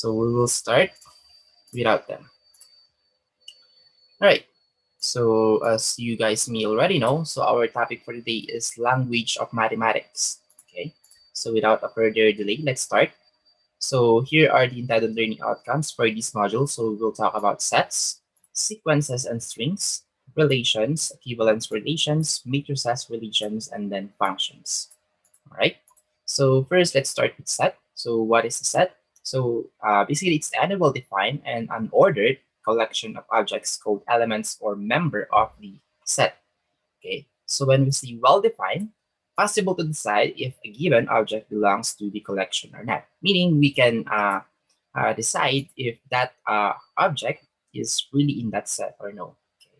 So we will start without them. All right. So as you guys may already know, so our topic for today is language of mathematics. Okay. So without a further delay, let's start. So here are the intended learning outcomes for this module. So we'll talk about sets, sequences and strings, relations, equivalence relations, matrices relations, and then functions. All right. So first, let's start with set. So what is a set? So basically, it's any well-defined and unordered collection of objects called elements or member of the set. Okay. So when we say well-defined, possible to decide if a given object belongs to the collection or not. Meaning we can decide if that object is really in that set or no. Okay.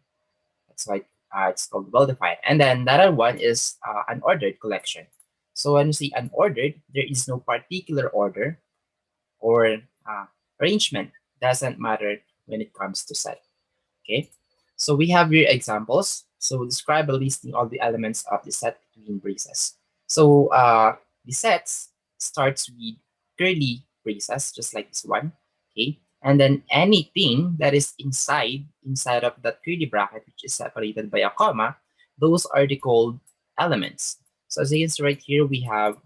That's why it's called well-defined. And then the other one is unordered collection. So when you say unordered, there is no particular order or arrangement. Doesn't matter when it comes to set. Okay. So we have here examples. So describe a listing of the elements of the set between braces. So the sets starts with curly braces, just like this one. Okay. And then anything that is inside of that curly bracket, which is separated by a comma, those are the called elements. So as you can see right here, we have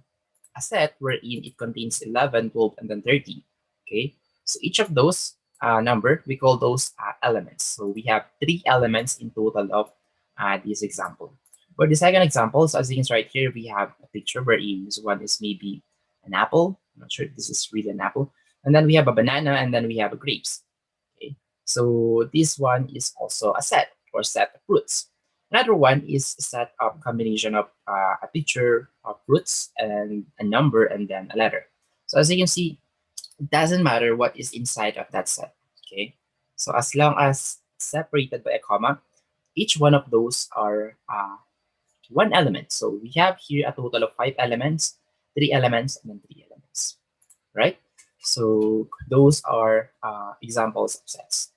a set wherein it contains 11, 12, and then 30. Okay. So each of those number, we call those elements. So we have 3 elements in total of this example. For the second example, so as you can see right here, we have a picture wherein this one is maybe an apple. I'm not sure if this is really an apple. And then we have a banana, and then we have a grapes. Okay. So this one is also a set or set of fruits. Another one is a set of combination of a picture of fruits and a number and then a letter. So as you can see, it doesn't matter what is inside of that set. Okay. So as long as separated by a comma, each one of those are one element. So we have here a total of 5 elements, 3 elements, and then 3 elements. Right? So those are examples of sets.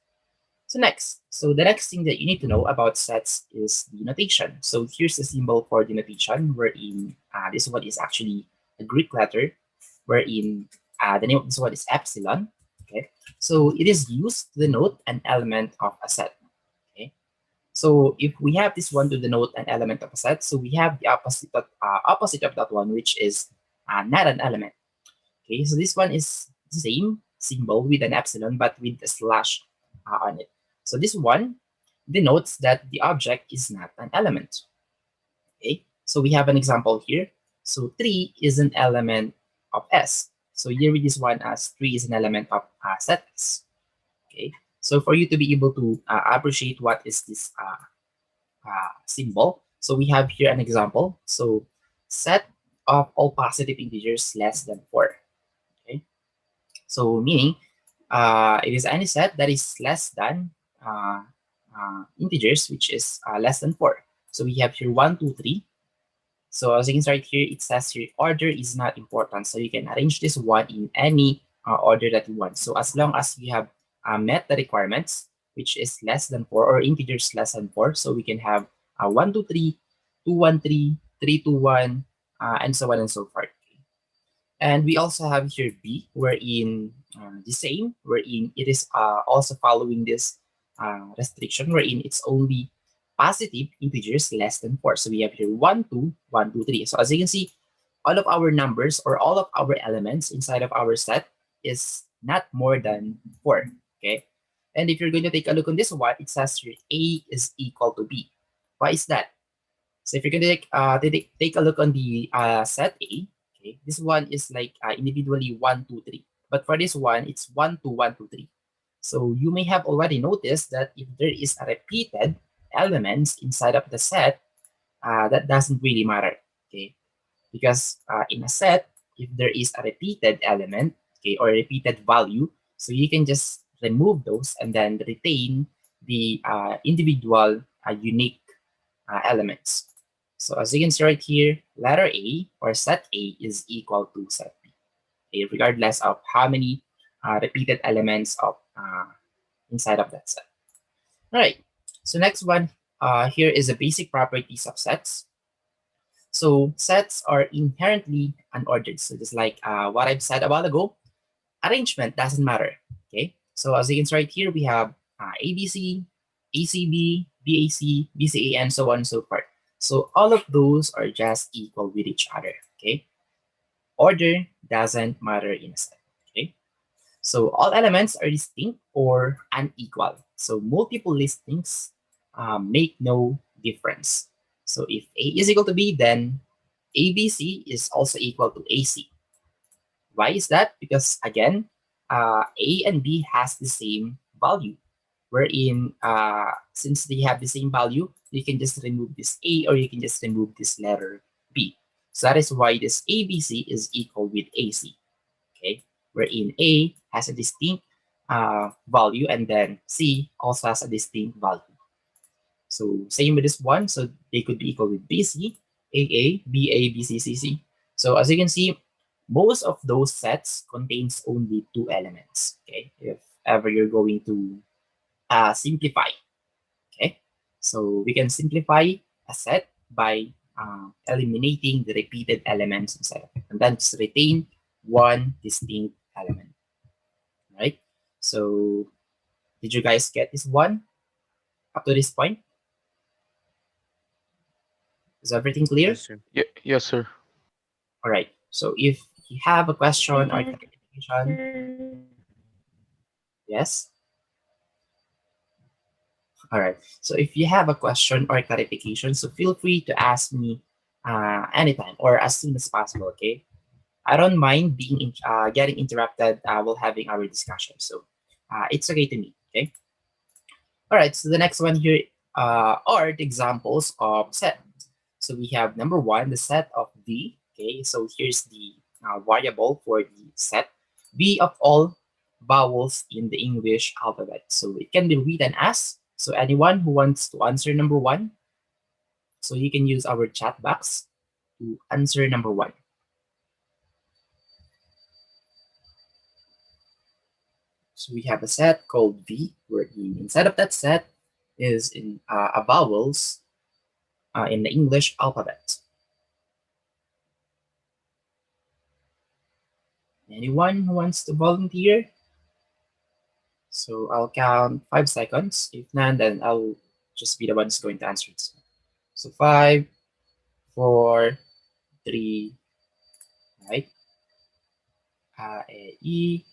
So the next thing that you need to know about sets is the notation. So here's the symbol for the notation, wherein this one is actually a Greek letter, wherein the name of this one is epsilon. Okay, so it is used to denote an element of a set. Okay, so if we have this one to denote an element of a set, so we have the opposite of that one, which is not an element. Okay, so this one is the same symbol with an epsilon, but with a slash on it. So this one denotes that the object is not an element. Okay, so we have an example here. So 3 is an element of S. So here with this one as 3 is an element of set S. Okay, so for you to be able to appreciate what is this symbol, so we have here an example. So set of all positive integers less than 4. Okay, so meaning it is any set that is less than integers, which is less than 4. So we have here 1, 2, 3. So as you can see right here, it says here order is not important. So you can arrange this one in any order that you want. So as long as you have met the requirements, which is less than 4 or integers less than 4. So we can have 1, 2, 3, 2, 1, 3, 3, 2, 1, and so on and so forth. And we also have here B, wherein the same, wherein it is also following this restriction, wherein it's only positive integers less than 4. So we have here 1, 2, 1, 2, 3. So as you can see, all of our numbers or all of our elements inside of our set is not more than 4. Okay. And if you're going to take a look on this one, it says here A is equal to B. Why is that? So if you're going to take a look on the set A, okay, this one is like individually 1, 2, 3. But for this one, it's 1, 2, 1, 2, 3. So you may have already noticed that if there is a repeated elements inside of the set, that doesn't really matter, okay? Because in a set, if there is a repeated element, okay, or a repeated value, so you can just remove those and then retain the individual unique elements. So as you can see right here, letter A or set A is equal to set B, okay, regardless of how many repeated elements of inside of that set. All right. So next one, here is the basic properties of sets. So sets are inherently unordered. So just like what I've said a while ago, arrangement doesn't matter. Okay, so as you can see right here, we have ABC, ACB, BAC, BCA, and so on and so forth. So all of those are just equal with each other. Okay, order doesn't matter in a set. Okay, so all elements are distinct or unequal. So multiple listings make no difference. So if A is equal to B, then ABC is also equal to AC. Why is that? Because again, A and B has the same value. Wherein, since they have the same value, you can just remove this A or you can just remove this letter B. So that is why this ABC is equal with AC. Okay, wherein A has a distinct value and then C also has a distinct value. So same with this one, so they could be equal with BC, AA, BA, BC, CC. So as you can see, most of those sets contains only two elements. Okay, if ever you're going to simplify. Okay, so we can simplify a set by eliminating the repeated elements inside of it, and then just retain one distinct element. Right? So did you guys get this one up to this point? Is everything clear? Yes, sir. Yes, sir. All right. So if you have a question or clarification, yes. All right. So if you have a question or clarification, so feel free to ask me anytime or as soon as possible. Okay. I don't mind getting interrupted while having our discussion. So it's okay to me. Okay. All right. So the next one here are the examples of set. So we have number one, the set of V. Okay, so here's the variable for the set V of all vowels in the English alphabet. So it can be written as, so anyone who wants to answer number one, so you can use our chat box to answer number one. So we have a set called V, where inside of that set is in a vowels in the English alphabet. Anyone who wants to volunteer? So I'll count 5 seconds. If none, then I'll just be the one who's going to answer it. So 5, 4, 3, right? E.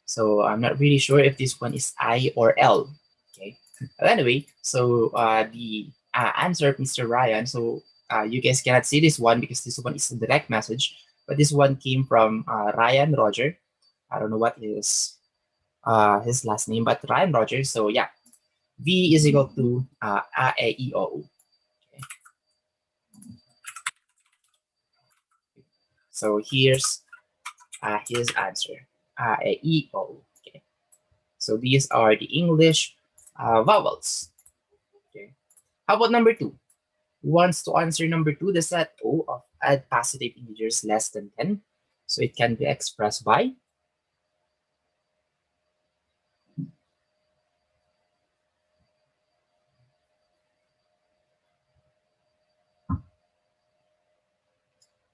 So I'm not really sure if this one is I or L. Okay. But anyway, so the answer of Mr. Ryan. So you guys cannot see this one because this one is a direct message, but this one came from Ryan Roger. I don't know what his last name, but Ryan Rogers. So yeah, V is equal to A, E, I, O, U. Okay. So here's his answer. A, E, I, O, U. Okay. So these are the English vowels. Okay. How about number two? Who wants to answer number two? The set O of add positive integers less than 10. So it can be expressed by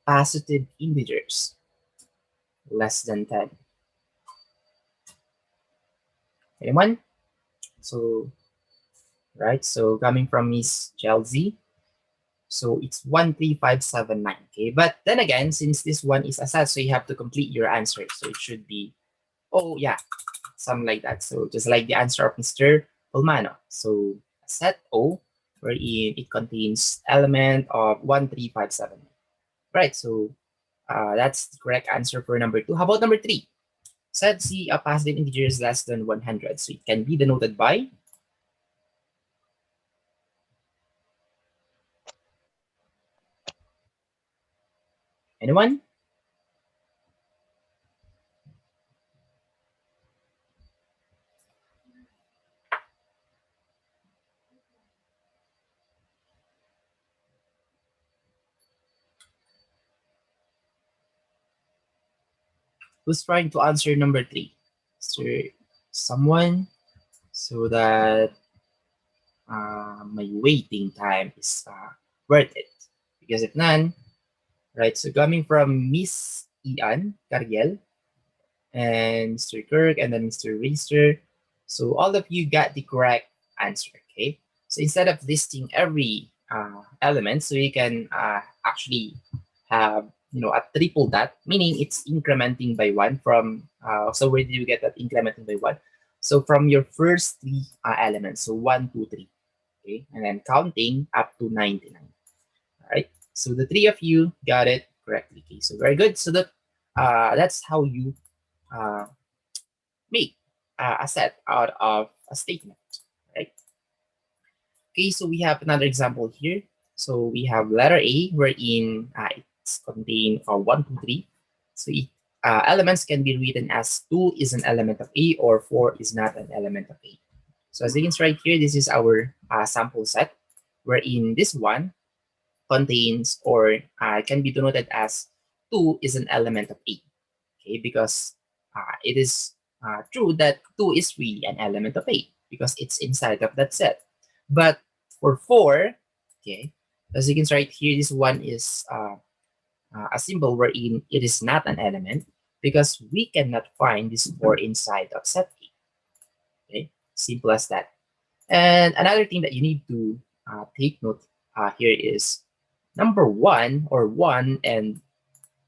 positive integers less than 10. Anyone? So, right, so coming from Miss Chelsea, so it's 13579. Okay, but then again, since this one is a set, so you have to complete your answer. So it should be, oh yeah, something like that. So just like the answer of Mr. Ulmano. So a set O, wherein it contains element of 13579. Right, so that's the correct answer for number two. How about number three? Set C, a positive integer is less than 100. So it can be denoted by, anyone? Who's trying to answer number three? Is there someone? So that my waiting time is worth it. Because if none, right, so coming from Miss Ian Cariel, and Mr. Kirk, and then Mr. Reister. So all of you got the correct answer, okay? So instead of listing every element, so you can actually have, a triple dot, meaning it's incrementing by one from, so where do you get that incrementing by one? So from your first three elements, so 1, 2, 3, okay? And then counting up to 99, all right? So the three of you got it correctly, okay? So very good. So that's how you uh, make a set out of a statement, right? Okay, so we have another example here. So we have letter A, wherein it's contained 1, 2, 3. So elements can be written as 2 is an element of A or 4 is not an element of A. So as you can see right here, this is our sample set, wherein this one contains or can be denoted as 2 is an element of A. Okay, because it is true that 2 is really an element of A because it's inside of that set. But for 4, okay, as you can see right here, this one is a symbol wherein it is not an element because we cannot find this 4 inside of set A. Okay, simple as that. And another thing that you need to take note here is number 1 or 1 and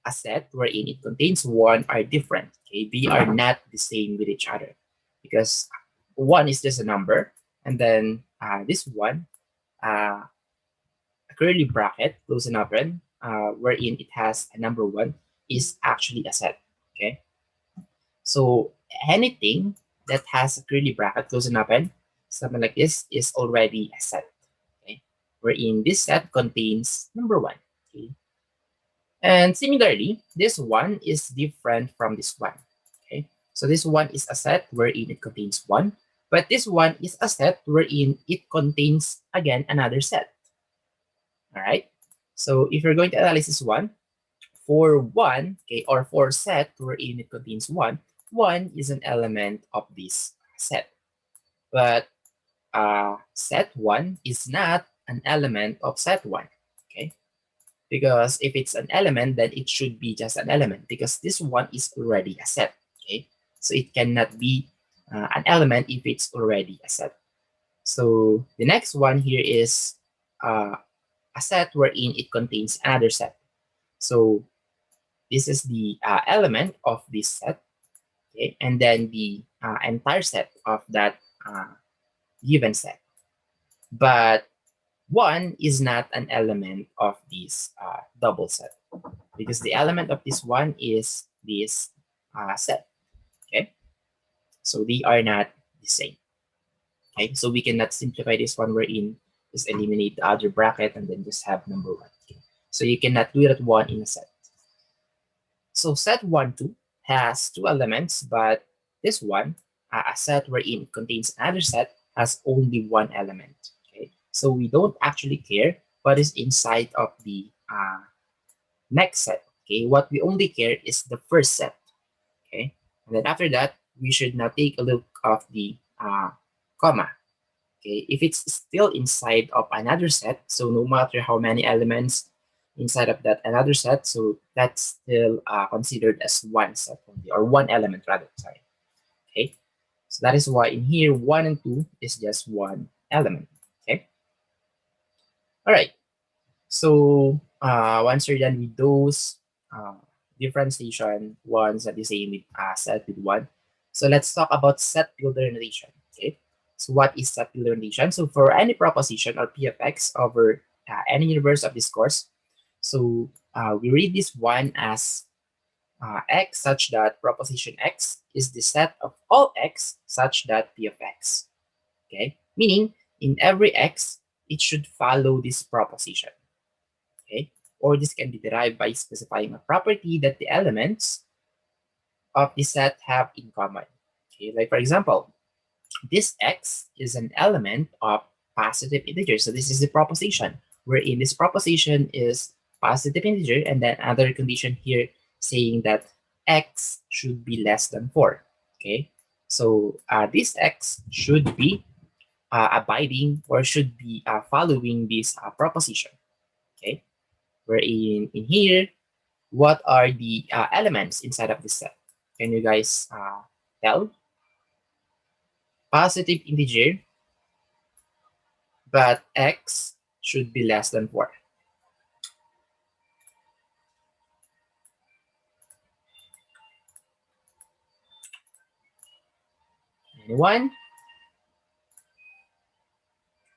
a set wherein it contains 1 are different. Okay, they are not the same with each other because 1 is just a number, and then this one, a curly bracket, close and open, wherein it has a number 1, is actually a set. Okay, so anything that has a curly bracket, close and open, something like this, is already a set. Okay, wherein this set contains number 1. Okay, and similarly, this one is different from this one. Okay, so this one is a set wherein it contains 1, but this one is a set wherein it contains again another set. All right. So if you're going to analyze this one, for 1, okay, or for set wherein it contains 1, 1 is an element of this set. But set 1 is not an element of set 1. Okay, because if it's an element, then it should be just an element because this one is already a set. Okay, so it cannot be an element if it's already a set. So the next one here is a set wherein it contains another set. So this is the element of this set, okay, and then the entire set of that given set. But 1 is not an element of this double set because the element of this one is this set. Okay, so they are not the same. Okay, so we cannot simplify this one wherein just eliminate the other bracket and then just have number 1. Okay, so you cannot do that one in a set. So set 1, 2 has 2 elements, but this one, a set wherein it contains another set, has only 1 element. Okay, so we don't actually care what is inside of the next set. Okay, what we only care is the first set. Okay, and then after that, we should now take a look of the comma. Okay, if it's still inside of another set, so no matter how many elements inside of that another set, so that's still considered as one set only, or one element rather, sorry. Okay, so that is why in here 1 and 2 is just one element. Okay, all right. So once you're done with those differentiation ones at the same with set with 1, so let's talk about set builder notation. Okay, so what is set builder notation? So for any proposition or p of x over any universe of this course, so we read this one as x such that proposition x is the set of all x such that p of x. Okay, meaning in every x, it should follow this proposition. Okay, or this can be derived by specifying a property that the elements of the set have in common. Okay, like for example, this x is an element of positive integer. So this is the proposition, wherein this proposition is positive integer, and then another condition here saying that x should be less than 4. Okay, so this x should be abiding or should be following this proposition. Okay, wherein in here, what are the elements inside of this set? Can you guys tell? Positive integer, but x should be less than 4. Anyone?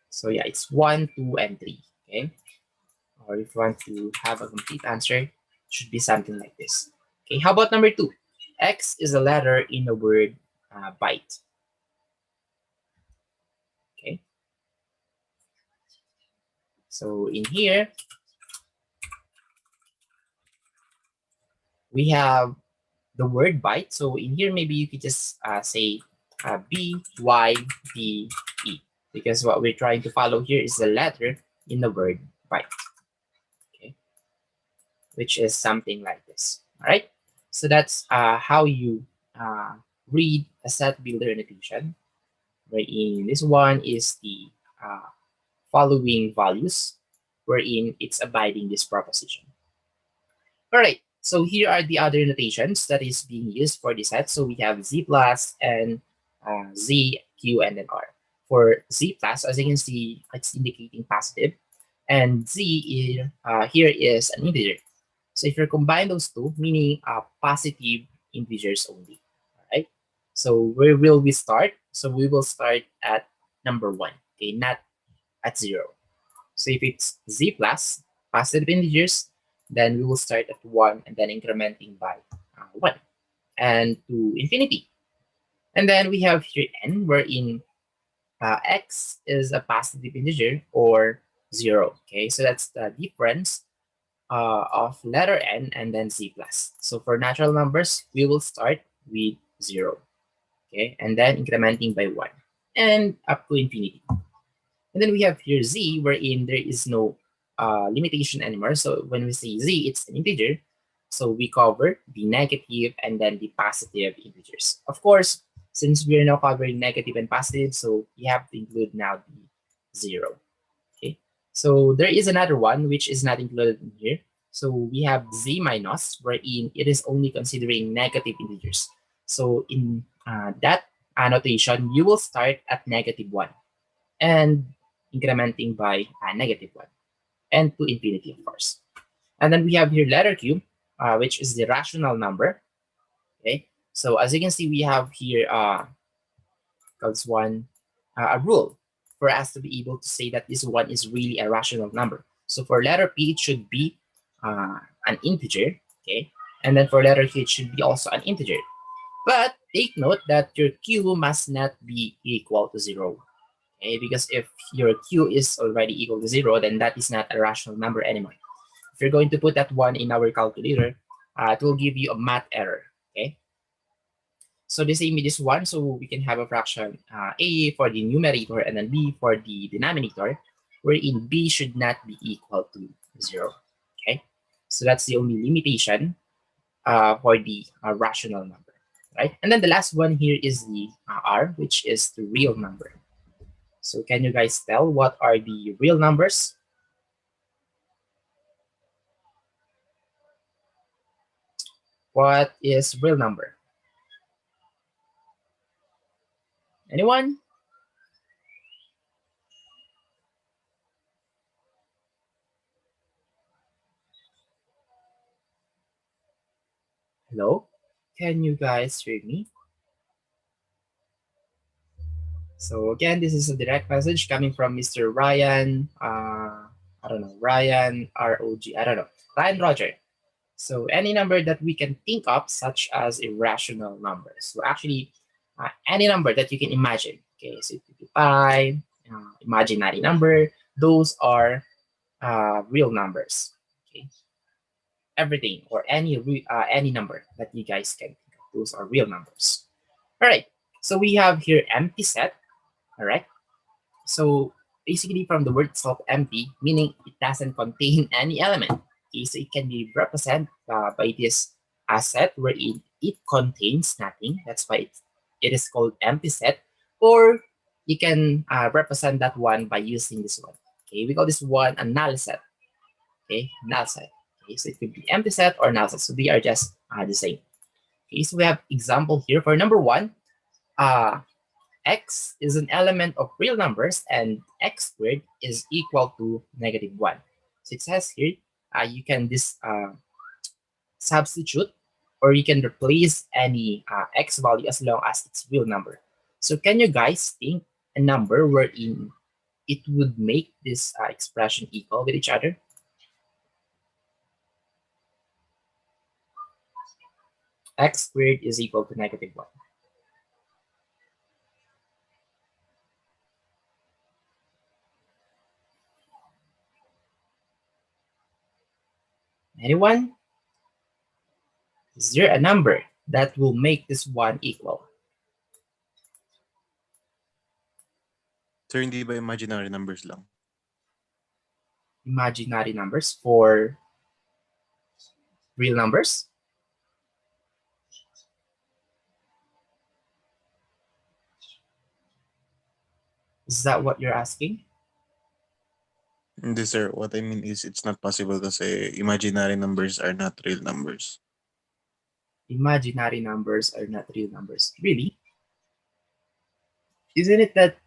So yeah, it's 1, 2, and 3. Okay. Or if you want to have a complete answer, it should be something like this. Okay, how about number 2? X is a letter in the word byte. Okay, so in here, we have the word byte. So in here, maybe you could just say B, Y, D, E, because what we're trying to follow here is the letter in the word byte. Okay, which is something like this. All right, so that's how you read a set builder notation, wherein this one is the following values, wherein it's abiding this proposition. All right, so here are the other notations that is being used for this set. So we have Z plus and Z, Q, and then R. For Z plus, as you can see, it's indicating positive, and Z here is an integer. So if you combine those two, meaning positive integers only. All right. So where will we start? So we will start at number 1. Okay, not at 0. So if it's Z plus positive integers, then we will start at 1 and then incrementing by 1 and to infinity. And then we have here n, wherein x is a positive integer or 0. Okay, so that's the difference of letter n and then z plus. So for natural numbers, we will start with 0. Okay, and then incrementing by 1 and up to infinity. And then we have here z, wherein there is no limitation anymore. So when we say z, it's an integer. So we cover the negative and then the positive integers. Of course, since we are now covering negative and positive, so we have to include now the 0. Okay, so there is another one which is not included in here. So we have z minus, wherein it is only considering negative integers. So in that annotation, you will start at -1 and incrementing by -1 and to infinity, of course. And then we have here letter q, which is the rational number. Okay, so as you can see, we have here a rule for us to be able to say that this one is really a rational number. So for letter P, it should be an integer, okay? And then for letter Q, it should be also an integer. But take note that your Q must not be equal to 0, okay? Because if your Q is already equal to 0, then that is not a rational number anymore. If you're going to put that one in our calculator, it will give you a math error, okay? So the same with this one, so we can have a fraction a for the numerator and then b for the denominator, wherein b should not be equal to 0. Okay, so that's the only limitation for the rational number, right? And then the last one here is the r, which is the real number. So can you guys tell what are the real numbers? What is real number? Anyone? Hello? Can you guys hear me? So again, this is a direct message coming from Mr. Ryan. I don't know, Ryan ROG. I don't know, Ryan Roger. So any number that we can think of, such as irrational numbers. So actually, any number that you can imagine. Okay, so it could be pi, imaginary number. Those are real numbers. Okay, everything or any number that you guys can think of, those are real numbers. All right. So we have here empty set. All right. So basically from the word itself, empty, meaning it doesn't contain any element. Okay, so it can be represented by this set wherein it contains nothing. That's why it is called empty set. Or you can represent that one by using this one. Okay, we call this one a null set. Okay, null set. Okay, so it could be empty set or null set. So they are just the same. Okay, so we have example here for number 1. X is an element of real numbers and x squared is equal to -1. So it says here, you can substitute or you can replace any x value as long as it's real number. So can you guys think a number wherein it would make this expression equal with each other? X squared is equal to -1. Anyone? Is there a number that will make this one equal? Sir, hindi ba imaginary numbers lang? Imaginary numbers for real numbers? Is that what you're asking? Hindi, sir. What I mean is it's not possible kasi imaginary numbers are not real numbers. Imaginary numbers are not real numbers. Really? Isn't it that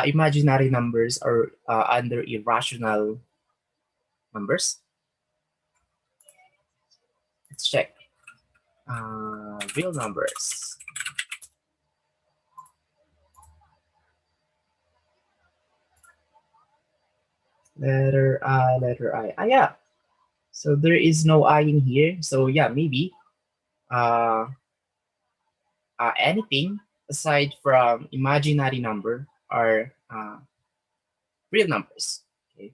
imaginary numbers are under irrational numbers? Let's check. Real numbers. Letter I, letter I. Yeah. So there is no I in here. So yeah, maybe uh, anything aside from imaginary number are real numbers. Okay.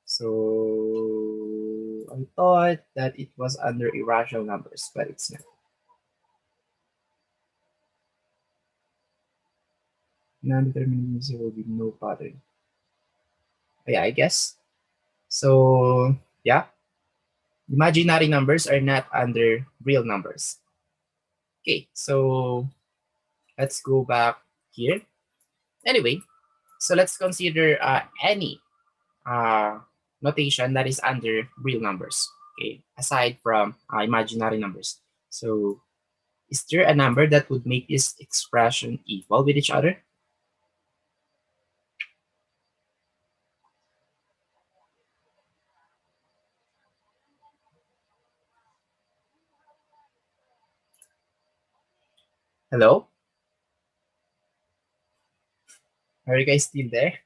So I thought that it was under irrational numbers, but it's not. Non-determinism will be no pattern. Yeah, I guess. So yeah, imaginary numbers are not under real numbers. Okay, so let's go back here. Anyway, so let's consider any uh, notation that is under real numbers. Okay, aside from imaginary numbers. So is there a number that would make this expression equal with each other? Hello? Are you guys still there?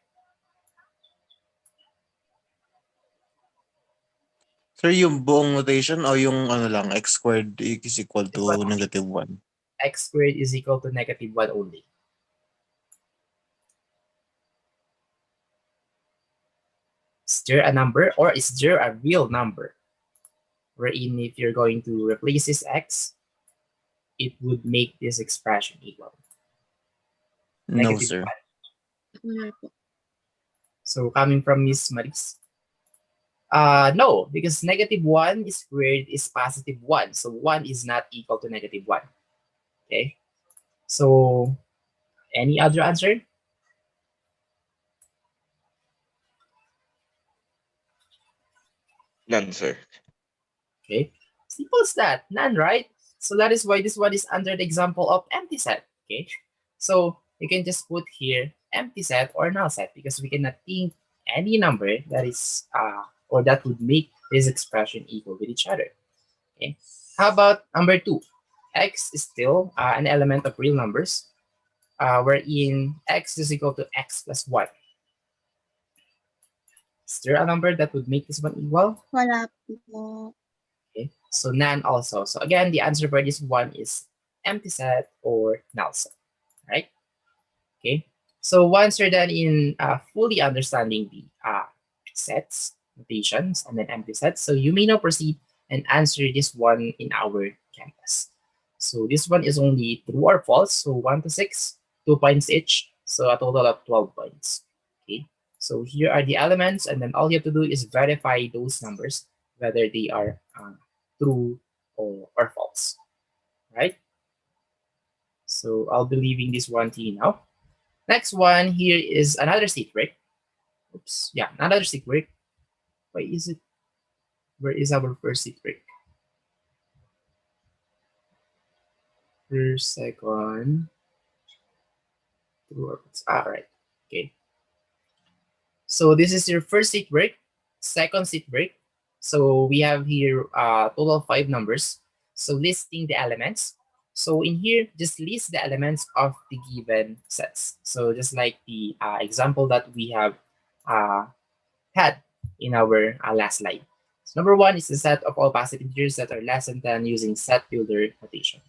Sir, yung buong notation o yung ano lang, x squared is equal This one to only. -1? X squared is equal to -1 only. Is there a number or is there a real number wherein if you're going to replace this x, it would make this expression equal? No, sir. -1. So coming from Miss Maris. No, because -1 squared is +1. So 1 is not equal to -1. Okay. So any other answer? None, sir. Okay. Simple as that. None, right? So that is why this one is under the example of empty set. Okay. So you can just put here empty set or null set because we cannot think any number that is or that would make this expression equal with each other. Okay. How about number 2? X is still an element of real numbers, wherein x is equal to x plus 1. Is there a number that would make this one equal? Wala po. Okay, so none also. So again, the answer for this one is empty set or null set, right? Okay, so once you're done in fully understanding the sets, notations, and then empty sets, so you may now proceed and answer this one in our canvas. So this one is only true or false, so 1 to 6, 2 points each, so a total of 12 points. Okay, so here are the elements, and then all you have to do is verify those numbers, whether they are true or false, right? So I'll be leaving this one to you now. Next one here is another secret. Oops, yeah, another secret. Why is it? Where is our first secret? First, second, true or false. All right. Okay. So this is your first set break, second set break. So we have here total of 5 numbers. So listing the elements. So in here, just list the elements of the given sets. So just like the example that we have uh, had in our last slide. So number one is the set of all positive integers that are less than 10 using set builder notation.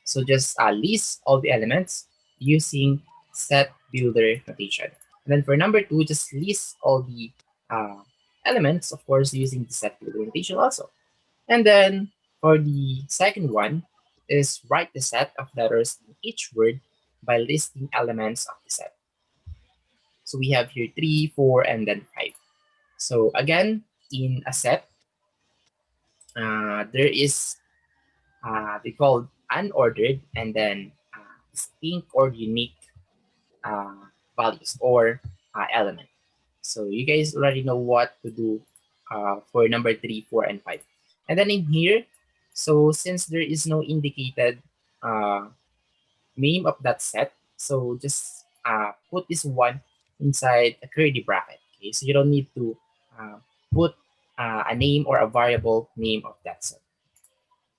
So just list all the elements using set builder notation. And then for number two, just list all the uh, elements, of course, using the set builder notation also. And then for the second one is write the set of letters in each word by listing elements of the set. So we have here 3, 4, and then 5. So again, in a set, there is they called unordered and then distinct or unique uh, values or element. So you guys already know what to do for number 3, 4, and 5. And then in here, so since there is no indicated uh, name of that set, so just put this one inside a curly bracket. Okay, so you don't need to put a name or a variable name of that set.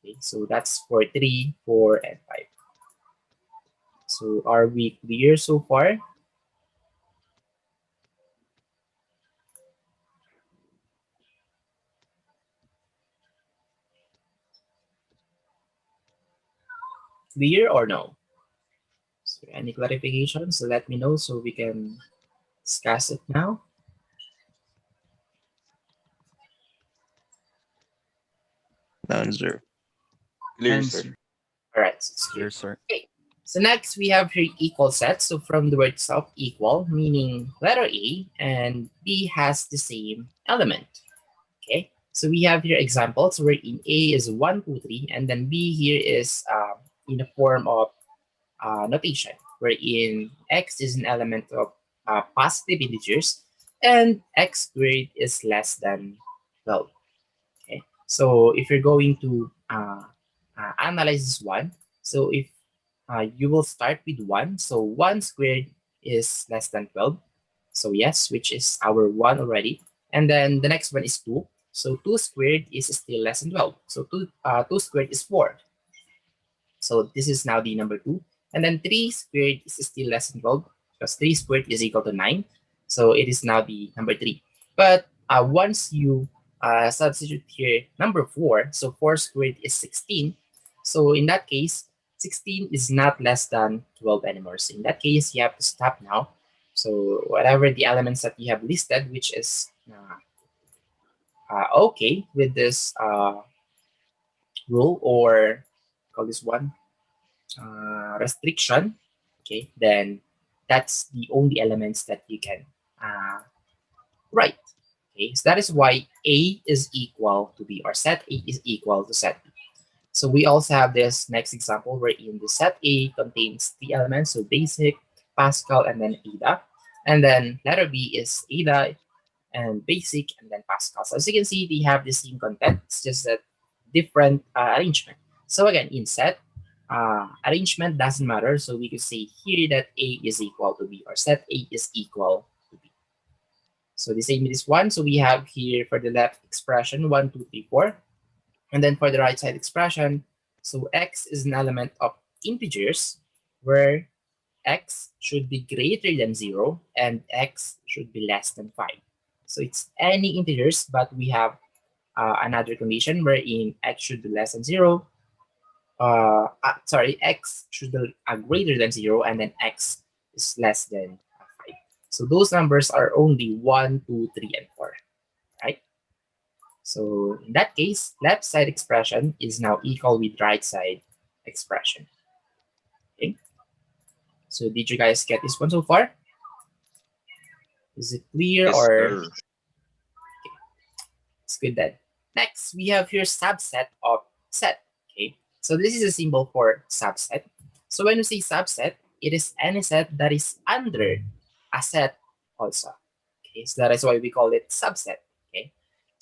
Okay, so that's for 3, 4, and 5. So are we clear so far? Clear or no? So any clarification? So let me know so we can discuss it now. None, sir. Clear, sir. Answer. All right, so it's clear. Clear, sir. Okay. So next we have here equal set. So from the word itself, equal, meaning letter A and B has the same element. Okay. So we have here examples where in A is 1, 2, 3, and then B here is in the form of notation, wherein x is an element of positive integers and x squared is less than 12. Okay, so if you're going to analyze this one, so if you will start with 1, so 1 squared is less than 12. So yes, which is our 1 already. And then the next one is 2. So 2 squared is still less than 12. So 2 squared is 4. So this is now the number 2. And then 3 squared is still less than 12 because 3 squared is equal to 9. So it is now the number 3. But once you substitute here number 4, so 4 squared is 16. So in that case, 16 is not less than 12 anymore. So in that case, you have to stop now. So whatever the elements that you have listed, which is okay with this rule or call this one restriction, okay, then that's the only elements that you can write. Okay, so that is why A is equal to B or set A is equal to set B. So we also have this next example wherein the set A contains 3 elements, so basic, Pascal, and then Ada. And then letter B is Ada and basic and then Pascal. So as you can see, they have the same content, it's just that different arrangement. So again, in set, arrangement doesn't matter. So we could say here that A is equal to B or set A is equal to B. So the same with this one. So we have here for the left expression 1, 2, 3, 4. And then for the right side expression, so x is an element of integers where x should be greater than 0 and x should be less than 5. So it's any integers, but we have another condition wherein x should be less than 0. X should be greater than 0 and then x is less than 5. So those numbers are only 1, 2, 3, and 4, right? So in that case, left side expression is now equal with right side expression. Okay. So did you guys get this one so far? Is it clear Yes, or sir. it's good then? Next, we have here subset of set. Okay. So this is a symbol for subset. So when we say subset, it is any set that is under a set also. Okay. So that is why we call it subset. Okay.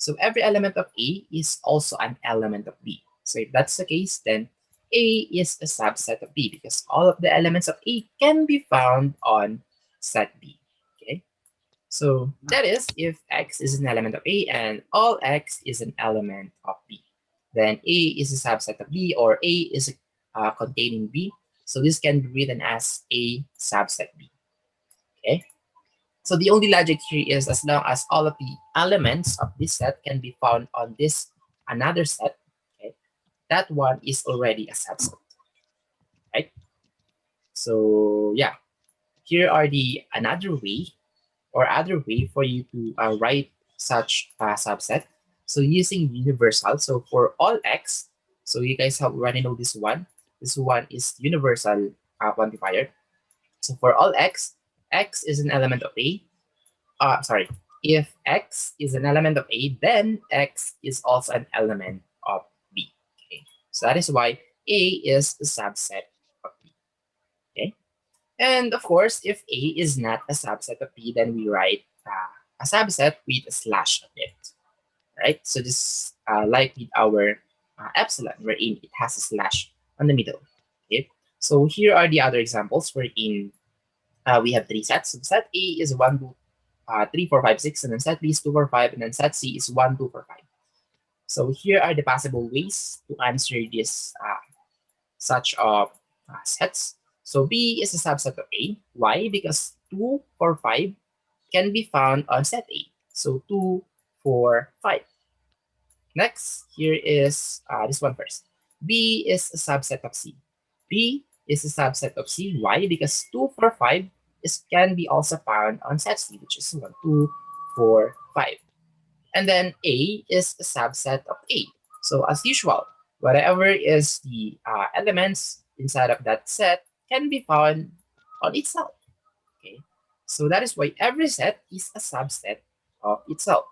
So every element of A is also an element of B. So if that's the case, then A is a subset of B because all of the elements of A can be found on set B. Okay, so that is if X is an element of A and all X is an element of B. Then A is a subset of B, or A is containing B. So this can be written as A subset B. Okay. So the only logic here is as long as all of the elements of this set can be found on this another set, okay, that one is already a subset, right? So yeah, here are the another way or other way for you to write such a subset. So using universal, so for all x, so you guys have already know this one. This one is universal quantifier. So for all x is an element of A. Sorry, if x is an element of A, then x is also an element of B. Okay, so that is why A is a subset of B. Okay, and of course, if A is not a subset of B, then we write a subset with a slash on it. Right? So this like with our epsilon, wherein it has a slash on the middle. Okay. So here are the other examples wherein we have three sets. So set A is 1, 2, 3, 4, 5, 6, and then set B is 2, 4, 5, and then set C is 1, 2, 4, 5. So here are the possible ways to answer this such sets. So B is a subset of A. Why? Because 2, 4, 5 can be found on set A. So 2, 4, 5. Next, here is this one first. B is a subset of C. B is a subset of C. Why? Because 2, 4, 5 can be also found on set C, which is 1, 2, 4, 5. And then A is a subset of A. So as usual, whatever is the elements inside of that set can be found on itself. Okay, so that is why every set is a subset of itself.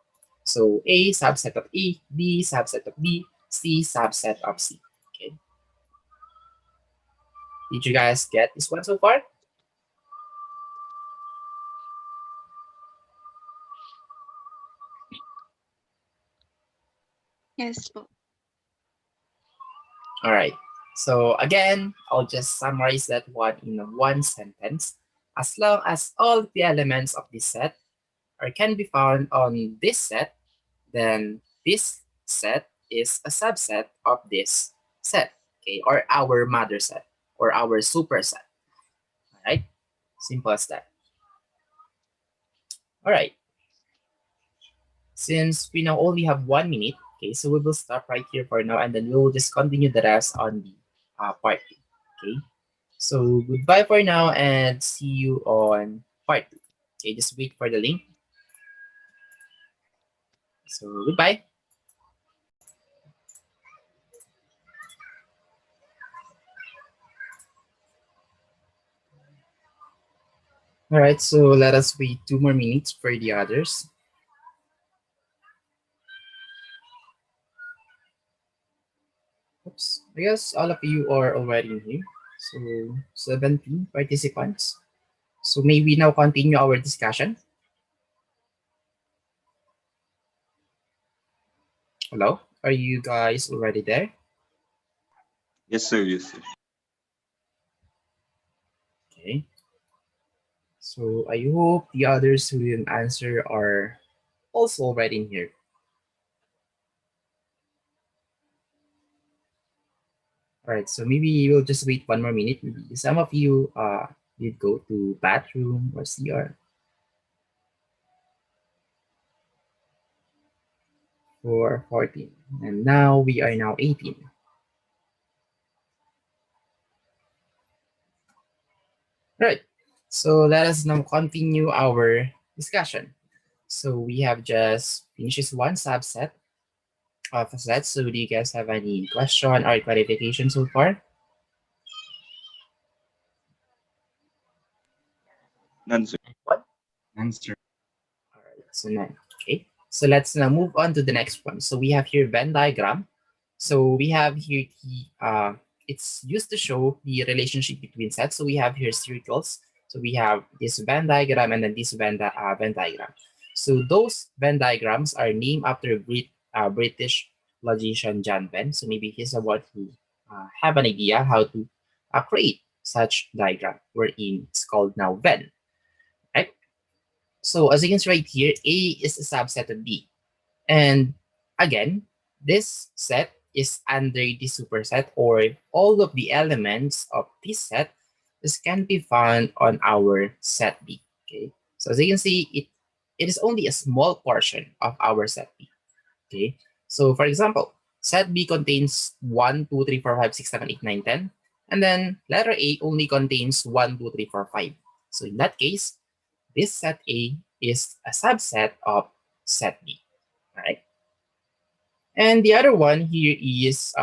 So A subset of A, B subset of B, C subset of C. Okay, did you guys get this one so far? Yes po. All right. So again, I'll just summarize that one in one sentence. As long as all the elements of this set can be found on this set, then this set is a subset of this set, okay, or our mother set or our superset. All right, simple as that. All right, since we now only have 1 minute, okay, so we will stop right here for now, and then we will just continue the rest on the part two. Okay, so goodbye for now, and see you on part two. Okay, just wait for the link. So goodbye. All right, so let us wait 2 more minutes for the others. Oops, I guess all of you are already in here. So 17 participants. So may we now continue our discussion? Hello, are you guys already there? Yes, sir. Yes, sir. Okay. So I hope the others who didn't answer are also already in here. All right, so maybe we'll just wait 1 more minute. Maybe some of you did go to bathroom or CR for 14. And now we are now 18. Right. So let us now continue our discussion. So we have just finished one subset of a set. So do you guys have any question or clarification so far? None, sir. What? Answer. All right. So none. Okay. So let's now move on to the next one. So we have here Venn diagram. So we have here the it's used to show the relationship between sets. So we have here circles. So we have this Venn diagram and then this Venn diagram. So those Venn diagrams are named after British logician John Venn. So maybe he's the one who have an idea how to create such diagram wherein it's called now Venn, right? So as you can see right here, A is a subset of B. And again, this set is under the superset, or all of the elements of this set is can be found on our set B. Okay. So as you can see, it is only a small portion of our set B. Okay. So for example, set B contains 1, 2, 3, 4, 5, 6, 7, 8, 9, 10. And then letter A only contains 1, 2, 3, 4, 5. So in that case, this set A is a subset of set B. Right? And the other one here is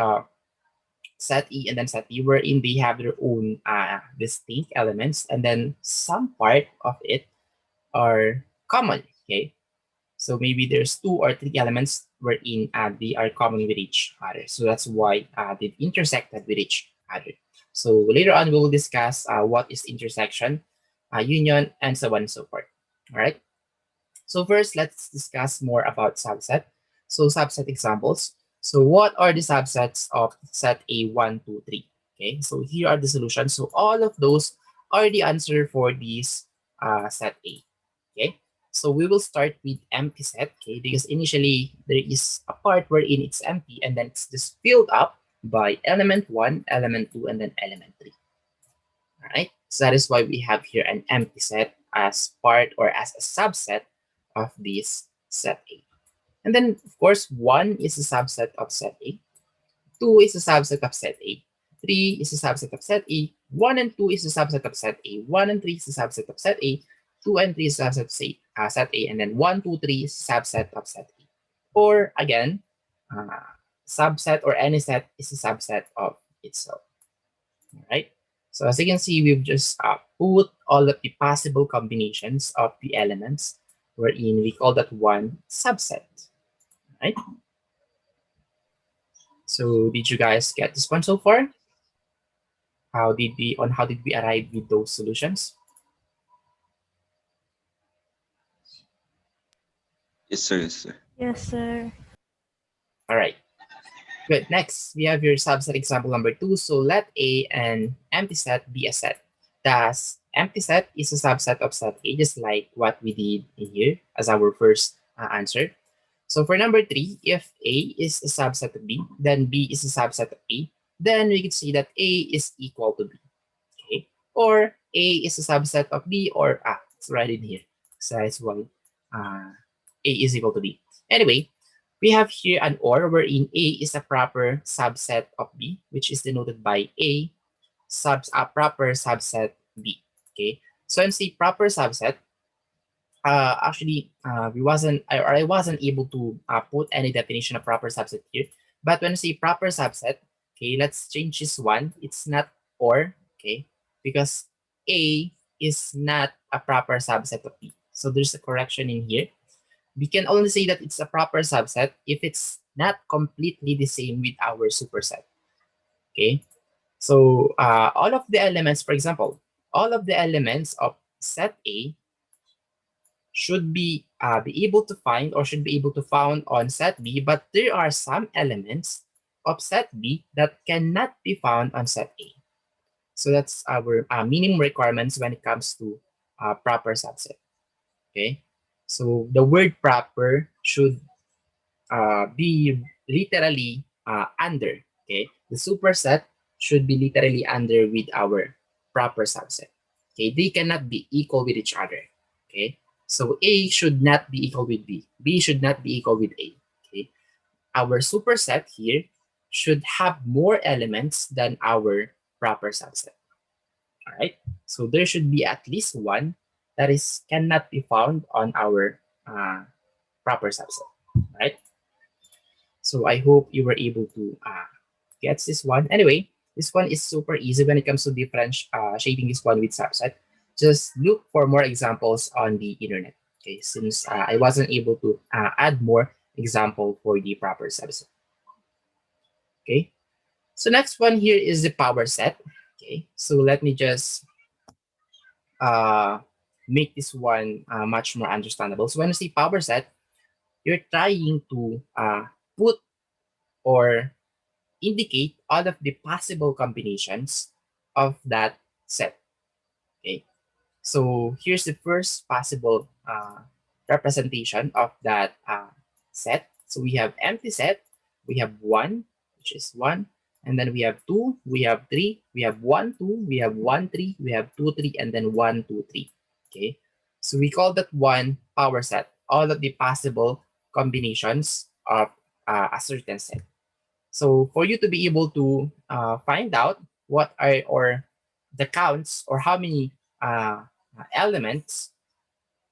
set E and then set B, wherein they have their own distinct elements, and then some part of it are common. Okay, so maybe there's 2 or 3 elements wherein they are common with each other. So that's why they've intersected with each other. So later on, we will discuss what is intersection, union, and so on and so forth. All right. So first, let's discuss more about subset. So subset examples. So what are the subsets of set A 1, 2, 3? Okay, so here are the solutions. So all of those are the answer for this set A. Okay, so we will start with empty set. Okay, because initially there is a part wherein it's empty and then it's just filled up by element 1, element 2, and then element 3. All right, so that is why we have here an empty set as part or as a subset of this set A. And then, of course, 1 is a subset of set A, 2 is a subset of set A, 3 is a subset of set A, 1 and 2 is a subset of set A, 1 and 3 is a subset of set A, 2 and 3 is a subset of set A, and then 1, 2, 3 is a subset of set A. Or again, subset or any set is a subset of itself. All right. So as you can see, we've just put all of the possible combinations of the elements wherein we call that one subset, right? So did you guys get this one so far? How did we arrive with those solutions? Yes, sir. Yes, sir. Yes, sir. All right. Good. Next, we have your subset example number 2. So let A and empty set be a set. Thus, empty set is a subset of set A, just like what we did in here as our first answer. So for number 3, if A is a subset of B, then B is a subset of A, then we can see that A is equal to B. Okay. Or A is a subset of B, or it's right in here. So that's why A is equal to B. Anyway, we have here an OR wherein A is a proper subset of B, which is denoted by A a proper subset B. Okay. So in the proper subset, actually I wasn't able to put any definition of proper subset here. But when I say proper subset, okay, let's change this one. It's not or, okay, because A is not a proper subset of B. So there's a correction in here. We can only say that it's a proper subset if it's not completely the same with our superset. Okay, so all of the elements, for example, all of the elements of set A should be able to find or should be able to found on set B, but there are some elements of set B that cannot be found on set A. So that's our minimum requirements when it comes to proper subset. Okay, so the word proper should be literally under. Okay, the superset should be literally under with our proper subset. Okay, they cannot be equal with each other. Okay, so A should not be equal with B. B should not be equal with A. Okay, our superset here should have more elements than our proper subset. All right, so there should be at least one that is cannot be found on our proper subset. All right. So I hope you were able to get this one. Anyway, this one is super easy when it comes to different shaping this one with subset. Just look for more examples on the internet. Okay, since I wasn't able to add more example for the proper subset. Okay, so next one here is the power set. Okay, so let me just uh, make this one much more understandable. So when you say power set, you're trying to put or indicate all of the possible combinations of that set. Okay, so here's the first possible representation of that set. So we have empty set, we have 1, which is 1, and then we have 2, we have 3, we have 1, 2, we have 1, 3, we have 2, 3, and then 1, 2, 3. Okay, so we call that one power set, all of the possible combinations of a certain set. So for you to be able to find out what are or the counts or how many elements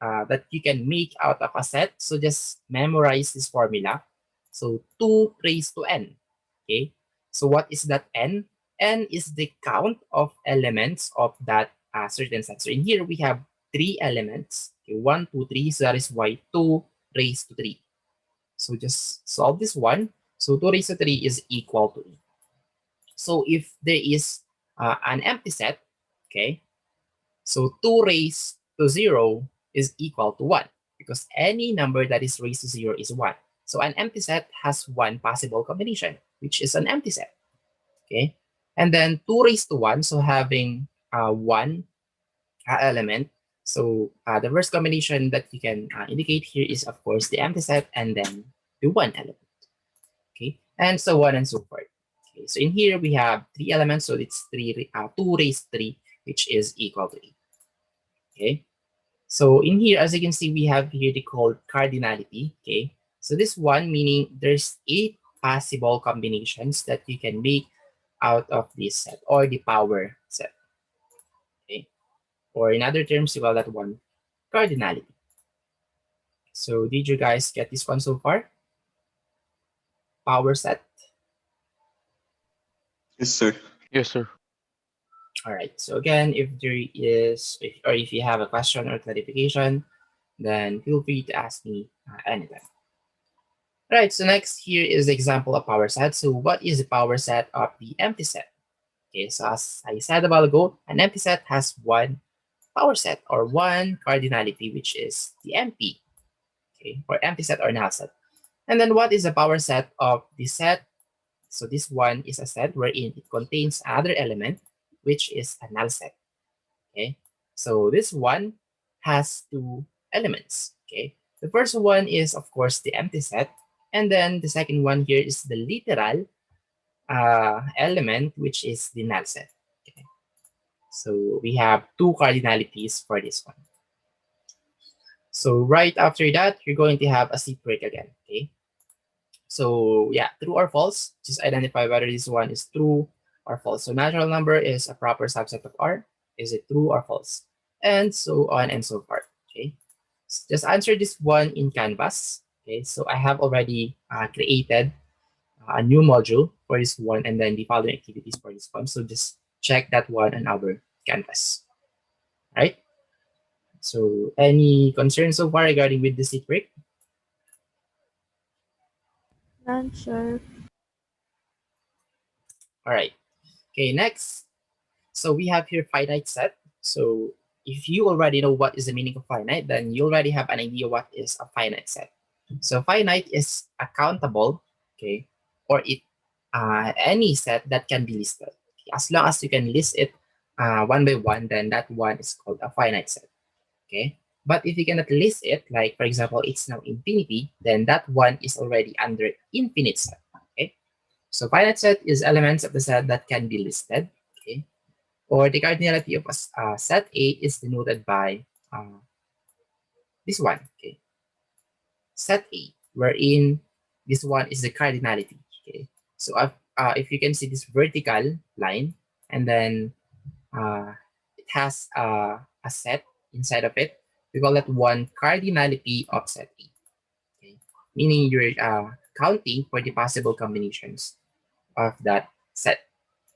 that you can make out of a set, so just memorize this formula. So 2 raised to n. Okay. So what is that n? N is the count of elements of that certain set. So in here we have 3 elements. Okay, 1, 2, 3. So that is why 2 raised to 3. So just solve this one. So 2 raised to 3 is equal to E. So if there is an empty set, okay, so 2 raised to 0 is equal to 1 because any number that is raised to 0 is 1. So an empty set has one possible combination, which is an empty set, okay? And then 2 raised to 1, so having one element. So the first combination that you can indicate here is, of course, the empty set and then the one element. Okay, and so on and so forth. Okay, so in here we have 3 elements, so it's 2 raised 3, which is equal to 8. Okay, so in here, as you can see, we have here the called cardinality. Okay, so this one meaning there's 8 possible combinations that you can make out of this set or the power set. Okay, or in other terms, you call that one cardinality. So did you guys get this one so far? Power set. Yes, sir. Yes, sir. All right. So again, if there is, or if you have a question or clarification, then feel free to ask me anytime. All right. So next here is the example of power set. So what is the power set of the empty set? Okay. So as I said a while ago, an empty set has one power set or one cardinality, which is the MP. Okay. Or empty set or null set. And then what is the power set of the set? So this one is a set wherein it contains another element, which is a null set. Okay, so this one has 2 elements. Okay, the first one is of course the empty set, and then the second one here is the literal element, which is the null set. Okay, so we have 2 cardinalities for this one. So right after that, you're going to have a seed break again. Okay, so yeah, true or false, just identify whether this one is true or false. So natural number is a proper subset of R. Is it true or false? And so on and so forth. Okay, just answer this one in Canvas. Okay, so I have already created a new module for this one and then the following activities for this one. So just check that one on our Canvas. All right. So any concerns so far regarding with the seed break? None, sir. All right. Okay, next. So we have here finite set. So if you already know what is the meaning of finite, then you already have an idea what is a finite set. So finite is accountable, okay, or it any set that can be listed. Okay, as long as you can list it one by one, then that one is called a finite set. Okay, but if you cannot list it, like for example, it's now infinity, then that one is already under infinite set. Okay, so finite set is elements of the set that can be listed. Okay, or the cardinality of a set A is denoted by this one. Okay, set A, wherein this one is the cardinality. Okay, so if you can see this vertical line, and then it has a set inside of it, we call that one cardinality of set A. Okay, meaning you're counting for the possible combinations of that set.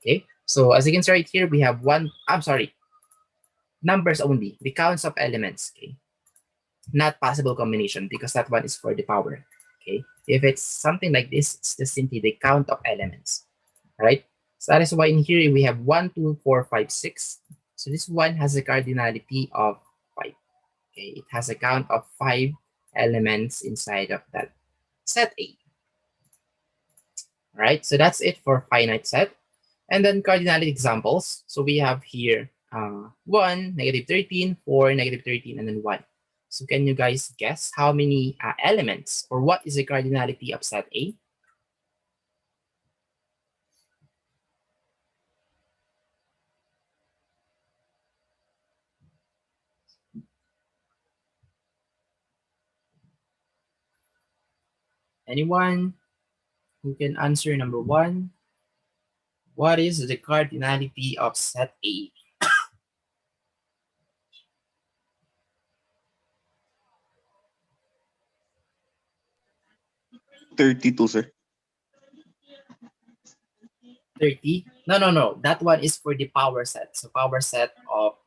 Okay, so as you can see right here, we have one. I'm sorry, numbers only, the counts of elements. Okay, not possible combination because that one is for the power. Okay, if it's something like this, it's just simply the count of elements. All right, so that is why in here we have 1, 2, 4, 5, 6. So this one has a cardinality of 5. Okay, it has a count of 5 elements inside of that set A. All right, so that's it for finite set. And then cardinality examples. So we have here 1, -13, 4, -13, and then 1. So can you guys guess how many elements or what is the cardinality of set A? Anyone who can answer number 1? What is the cardinality of set A? 32, sir. 30? No, no, no. That one is for the power set. So power set of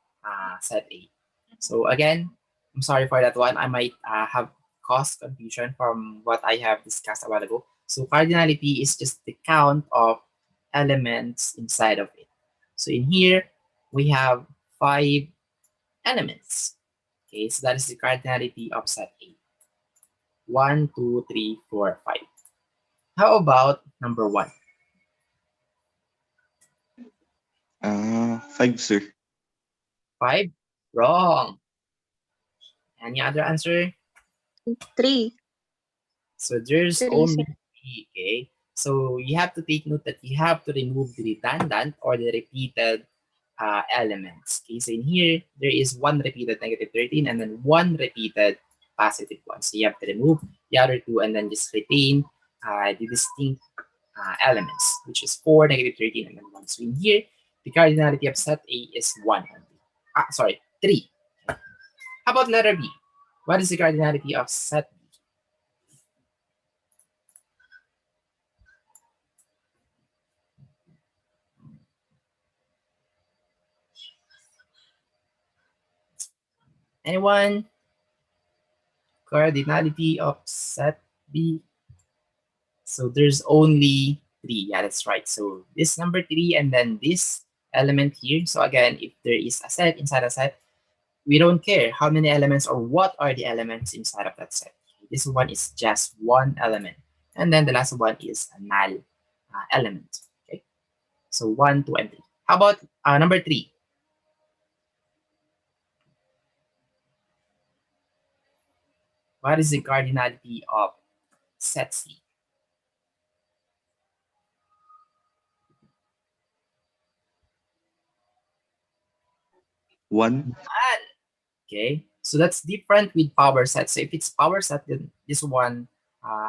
set A. So again, I'm sorry for that one. I might have caused confusion from what I have discussed a while ago. So cardinality is just the count of elements inside of it. So in here, we have 5 elements. Okay, so that is the cardinality of set A. 1, 2, 3, 4, 5. How about number 1? 5, sir. 5? Wrong. Any other answer? 3. So there's 3, only sir. 3, okay? So you have to take note that you have to remove the redundant or the repeated elements. Okay, so in here, there is one repeated -13 and then one repeated +1. So you have to remove the other two and then just retain the distinct elements, which is 4, -13, and then 1. So in here, the cardinality of set A is 1 only. Sorry, 3. How about letter B? What is the cardinality of set B? Anyone? Cardinality of set B. So there's only 3. Yeah, that's right. So this number 3 and then this element here. So again, if there is a set inside a set, we don't care how many elements or what are the elements inside of that set. This one is just one element. And then the last one is a null element. Okay. So 1, 2, and 3. How about number 3? What is the cardinality of set C? 1. Okay, so that's different with power set. So if it's power set, then this one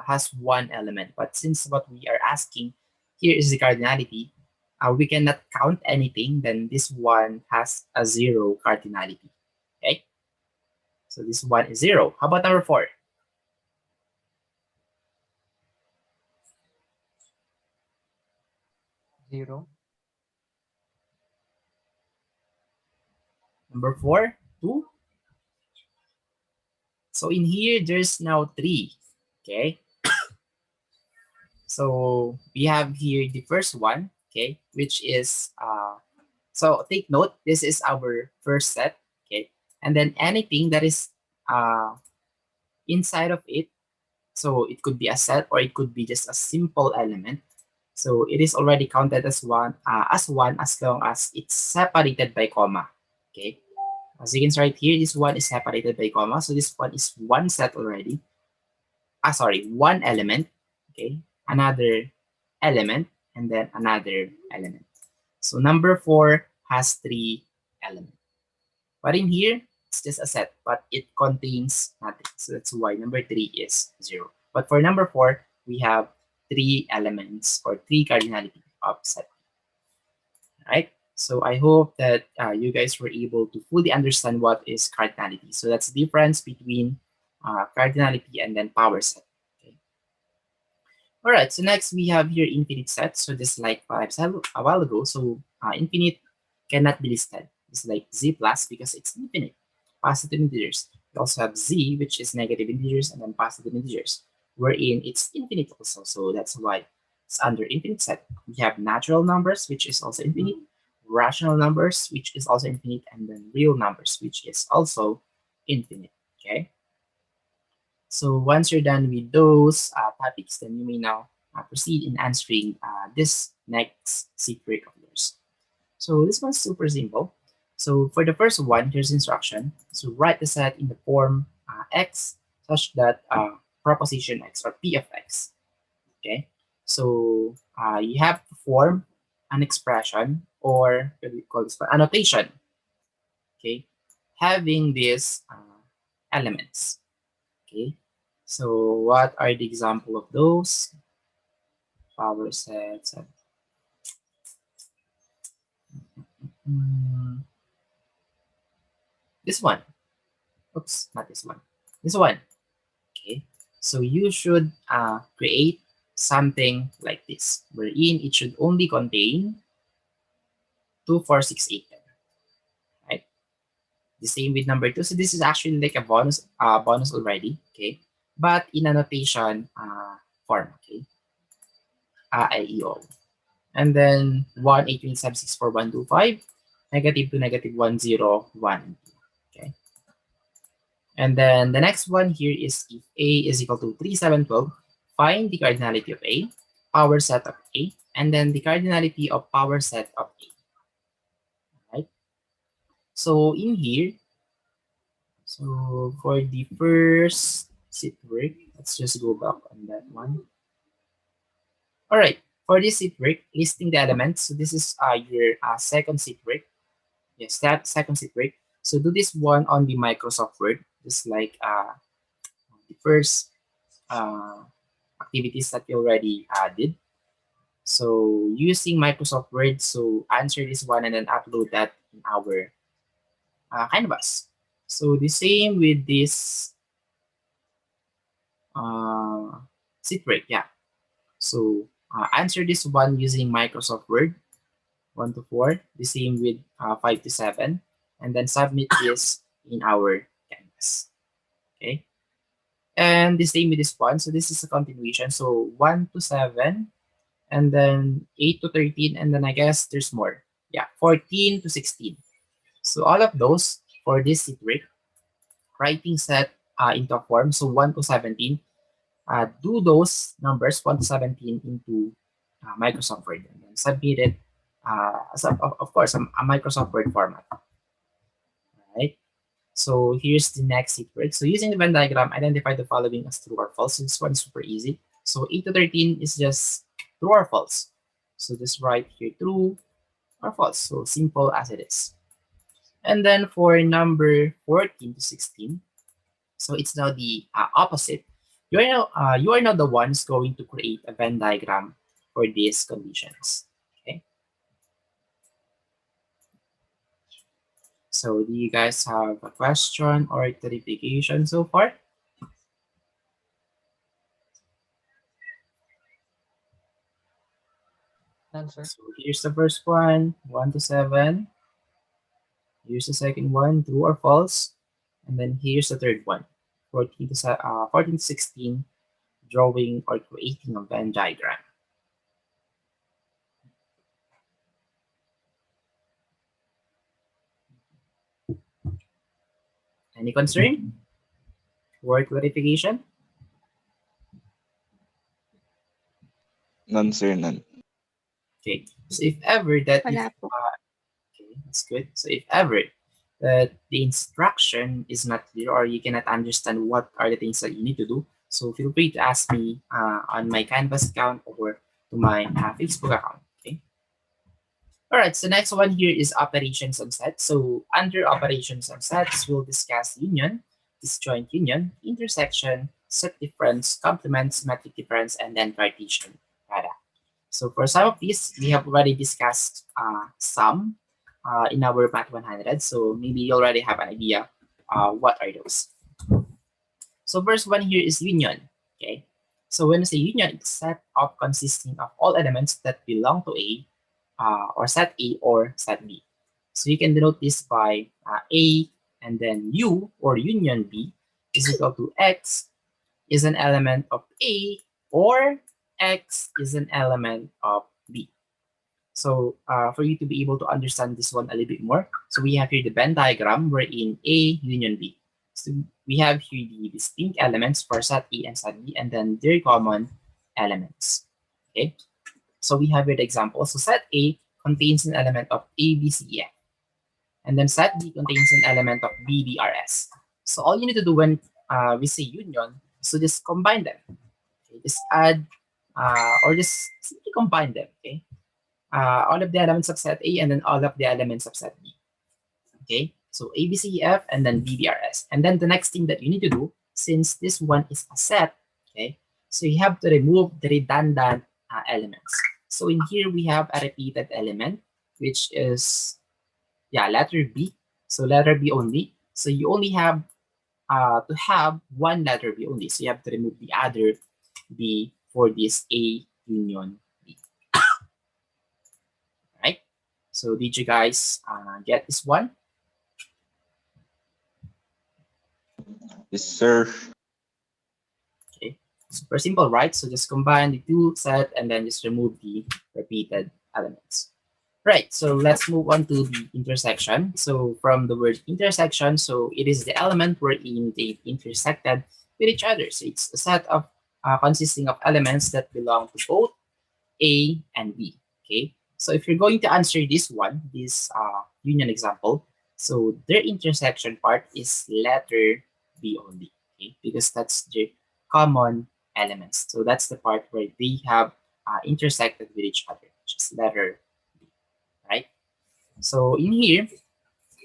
has one element. But since what we are asking here is the cardinality, we cannot count anything. Then this one has a 0 cardinality. Okay, so this one is 0. How about number 4? 0. Number 4, 2. So in here, there's now 3. Okay, so we have here the first one. Okay, which is so take note, this is our first set, okay? And then anything that is uh, inside of it, so it could be a set or it could be just a simple element. So it is already counted as one as long as it's separated by comma, okay? As you can see right here, this one is separated by comma, so this one is one set already. Sorry, one element, okay? Another element, and then another element. So number 4 has 3 elements. But in here, it's just a set, but it contains nothing. So that's why number 3 is 0. But for number 4, we have 3 elements or 3 cardinality of set. Right? So I hope that you guys were able to fully understand what is cardinality. So that's the difference between cardinality and then power set. Okay. All right, so next we have here infinite set. So just like what I've said a while ago, so infinite cannot be listed. It's like z plus because it's infinite, positive integers. We also have z, which is negative integers, and then positive integers, wherein it's infinite also. So that's why it's under infinite set. We have natural numbers, which is also infinite, rational numbers, which is also infinite, and then real numbers, which is also infinite. Okay. So once you're done with those topics, then you may now proceed in answering this next secret of yours. So this one's super simple. So for the first one, here's instruction. So write the set in the form x such that proposition x or p of x. Okay. So you have to form an expression or what do we call this? Annotation. Okay, having these elements. Okay. So what are the example of those? Power sets. This one. Oops, not this one. This one. Okay. So you should create something like this, wherein it should only contain 2, 4, 6, 8, 10. Right? The same with number 2. So this is actually like a bonus already. Okay. But in annotation form. Okay. IEO. And then 1, 8, 27, 6, 4, 1, 2, 5, -2, -1, 0, 1. Okay. And then the next one here is if A is equal to 3, 7, 12, find the cardinality of A, power set of A, and then the cardinality of power set of A. Right? So in here, so for the first set work, let's just go back on that one. All right, for this set work, listing the elements. So this is your second set work. Yes, that second set work. So do this one on the Microsoft Word, just like the first activities that you already did. So using Microsoft Word, so answer this one and then upload that in our Canvas. So the same with this set break, yeah. So answer this one using Microsoft Word, 1 to 4, the same with 5 to 7, and then submit this in our Canvas. Okay. And the same with this one. So this is a continuation. So 1 to 7, and then 8 to 13, and then I guess there's more. Yeah, 14 to 16. So all of those for this set break, writing set into a form. So 1 to 17, do those numbers 1 to 17 into Microsoft Word and then submit it as of course a Microsoft Word format. Right. So here's the next set break. So using the Venn diagram, identify the following as true or false. So this one is super easy. So 8 to 13 is just true or false. So just write here true or false. So simple as it is. And then for number 14 to 16, so it's now the opposite. You are now the ones going to create a Venn diagram for these conditions. Okay. So do you guys have a question or clarification so far? Answer. So here's the first one, 1 to 7. Here's the second one, true or false. And then here's the third one, 14 to 16, drawing or creating a Venn diagram. Any concern or clarification? None, sir, none. Okay, so if ever that Wala po. okay, that's good. So if ever that the instruction is not clear or you cannot understand what are the things that you need to do, so feel free to ask me on my Canvas account or to my Facebook account. Okay. All right. So next one here is operations on sets. So under operations on sets, we'll discuss union, disjoint union, intersection, set difference, complement, symmetric difference, and then Cartesian product. So for some of these, we have already discussed some in our Math 100. So maybe you already have an idea what are those. So first one here is union. Okay. So when we say union, it's set of consisting of all elements that belong to A or set A or set B. So you can denote this by A and then U or union B is equal to X is an element of A or X is an element of B. So for you to be able to understand this one a little bit more, so we have here the Venn diagram wherein A union B. So we have here the distinct elements for set A and set B and then their common elements. Okay, so we have here the example. So set A contains an element of A, B, C, E, F. And then set B contains an element of B, D, R, S. So all you need to do when we say union, so just combine them. Okay? Just add or just simply combine them. Okay, all of the elements of set A and then all of the elements of set B. Okay, so A, B, C, E, F, and then B, D, R, S. And then the next thing that you need to do, since this one is a set, okay, so you have to remove the redundant elements. So in here we have a repeated element, which is letter B. So letter B only. So you only have to have one letter B only. So you have to remove the other B for this A union B. Right? So did you guys get this one? Yes, sir. Okay, super simple, right? So just combine the two set and then just remove the repeated elements. Right, so let's move on to the intersection. So from the word intersection, so it is the element wherein they intersected with each other. So it's a set of consisting of elements that belong to both A and B. Okay, so if you're going to answer this one, this union example, so their intersection part is letter B only. Okay, because that's the common elements. So that's the part where they have intersected with each other, which is letter B, right? So in here,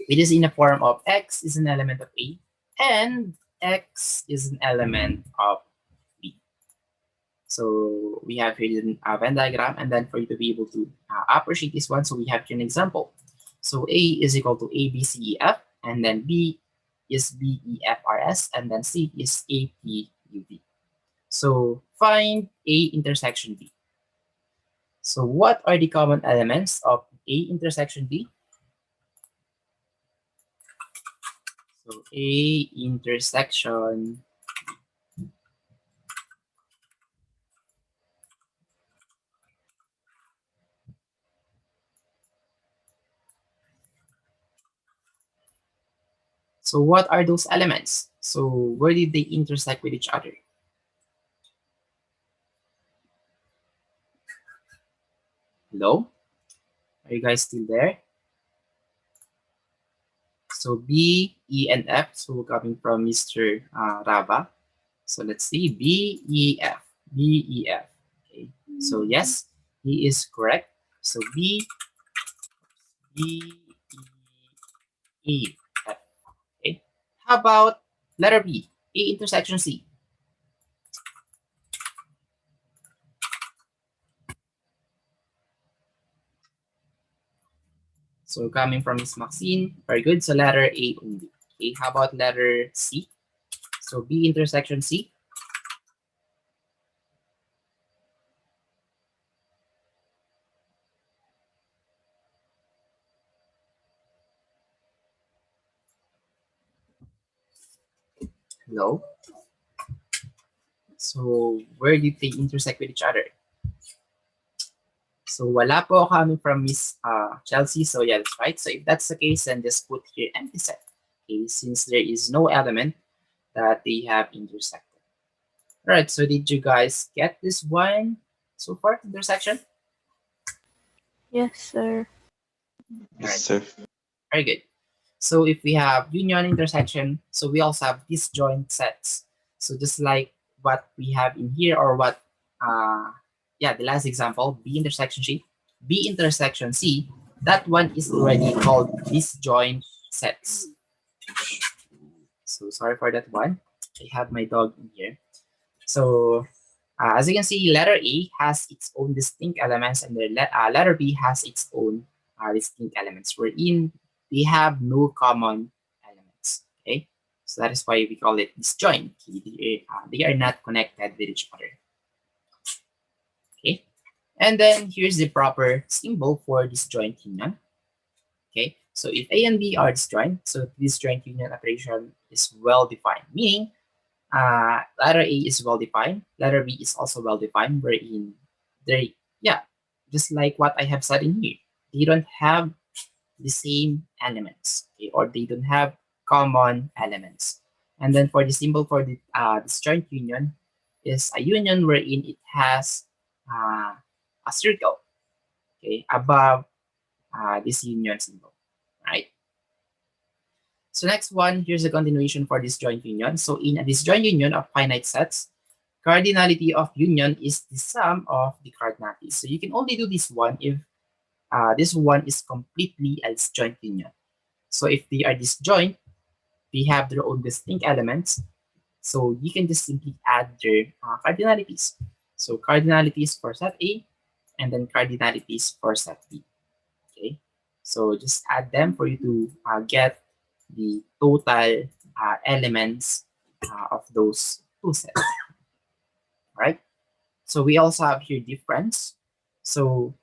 it is in the form of X is an element of A and X is an element of B. So we have here the Venn diagram, and then for you to be able to appreciate this one, so we have here an example. So A is equal to A, B, C, E, F, and then B is B, E, F, R, S, and then C is A, P, U, V. So find A intersection B. So what are the common elements of A intersection B? So A intersection. So what are those elements? So where did they intersect with each other? Hello? Are you guys still there? So B, E, and F. So coming from Mr. Rava. So let's see, B, E, F. B, E, F. Okay. So yes, he is correct. So B, E, F. Okay. How about letter B, A intersection C? So coming from Miss Maxine, very good. So letter A only. Okay. How about letter C? So B intersection C. Hello. So where did they intersect with each other? So wala po coming from Miss Chelsea. So yeah, that's right. So if that's the case, then just put here empty set. Okay, since there is no element that they have intersected. All right. So did you guys get this one so far? Intersection. Yes, sir. Yes, sir. Very good. So if we have union intersection, so we also have disjoint sets. So just like what we have in here, or what the last example, B intersection C, B intersection C, that one is already called disjoint sets. So sorry for that one. I have my dog in here. So as you can see, letter A has its own distinct elements, and the letter B has its own distinct elements, wherein they have no common elements. Okay, so that is why we call it disjoint. They are not connected with each other. Okay, and then here's the proper symbol for disjoint union. Okay, so if A and B are disjoint, so disjoint union operation is well defined, meaning letter A is well defined, letter B is also well defined, wherein they, just like what I have said in here, they don't have the same elements, okay, or they don't have common elements. And then for the symbol for the disjoint union is a union wherein it has a circle, okay, above this union symbol, right? So next one, here's a continuation for disjoint union. So in a disjoint union of finite sets, cardinality of union is the sum of the cardinalities. So you can only do this one if this one is completely a disjoint union. So if they are disjoint, they have their own distinct elements. So you can just simply add their cardinalities. So cardinalities for set A, and then cardinalities for set B. Okay, so just add them for you to get the total elements of those two sets. Right? So we also have here difference. So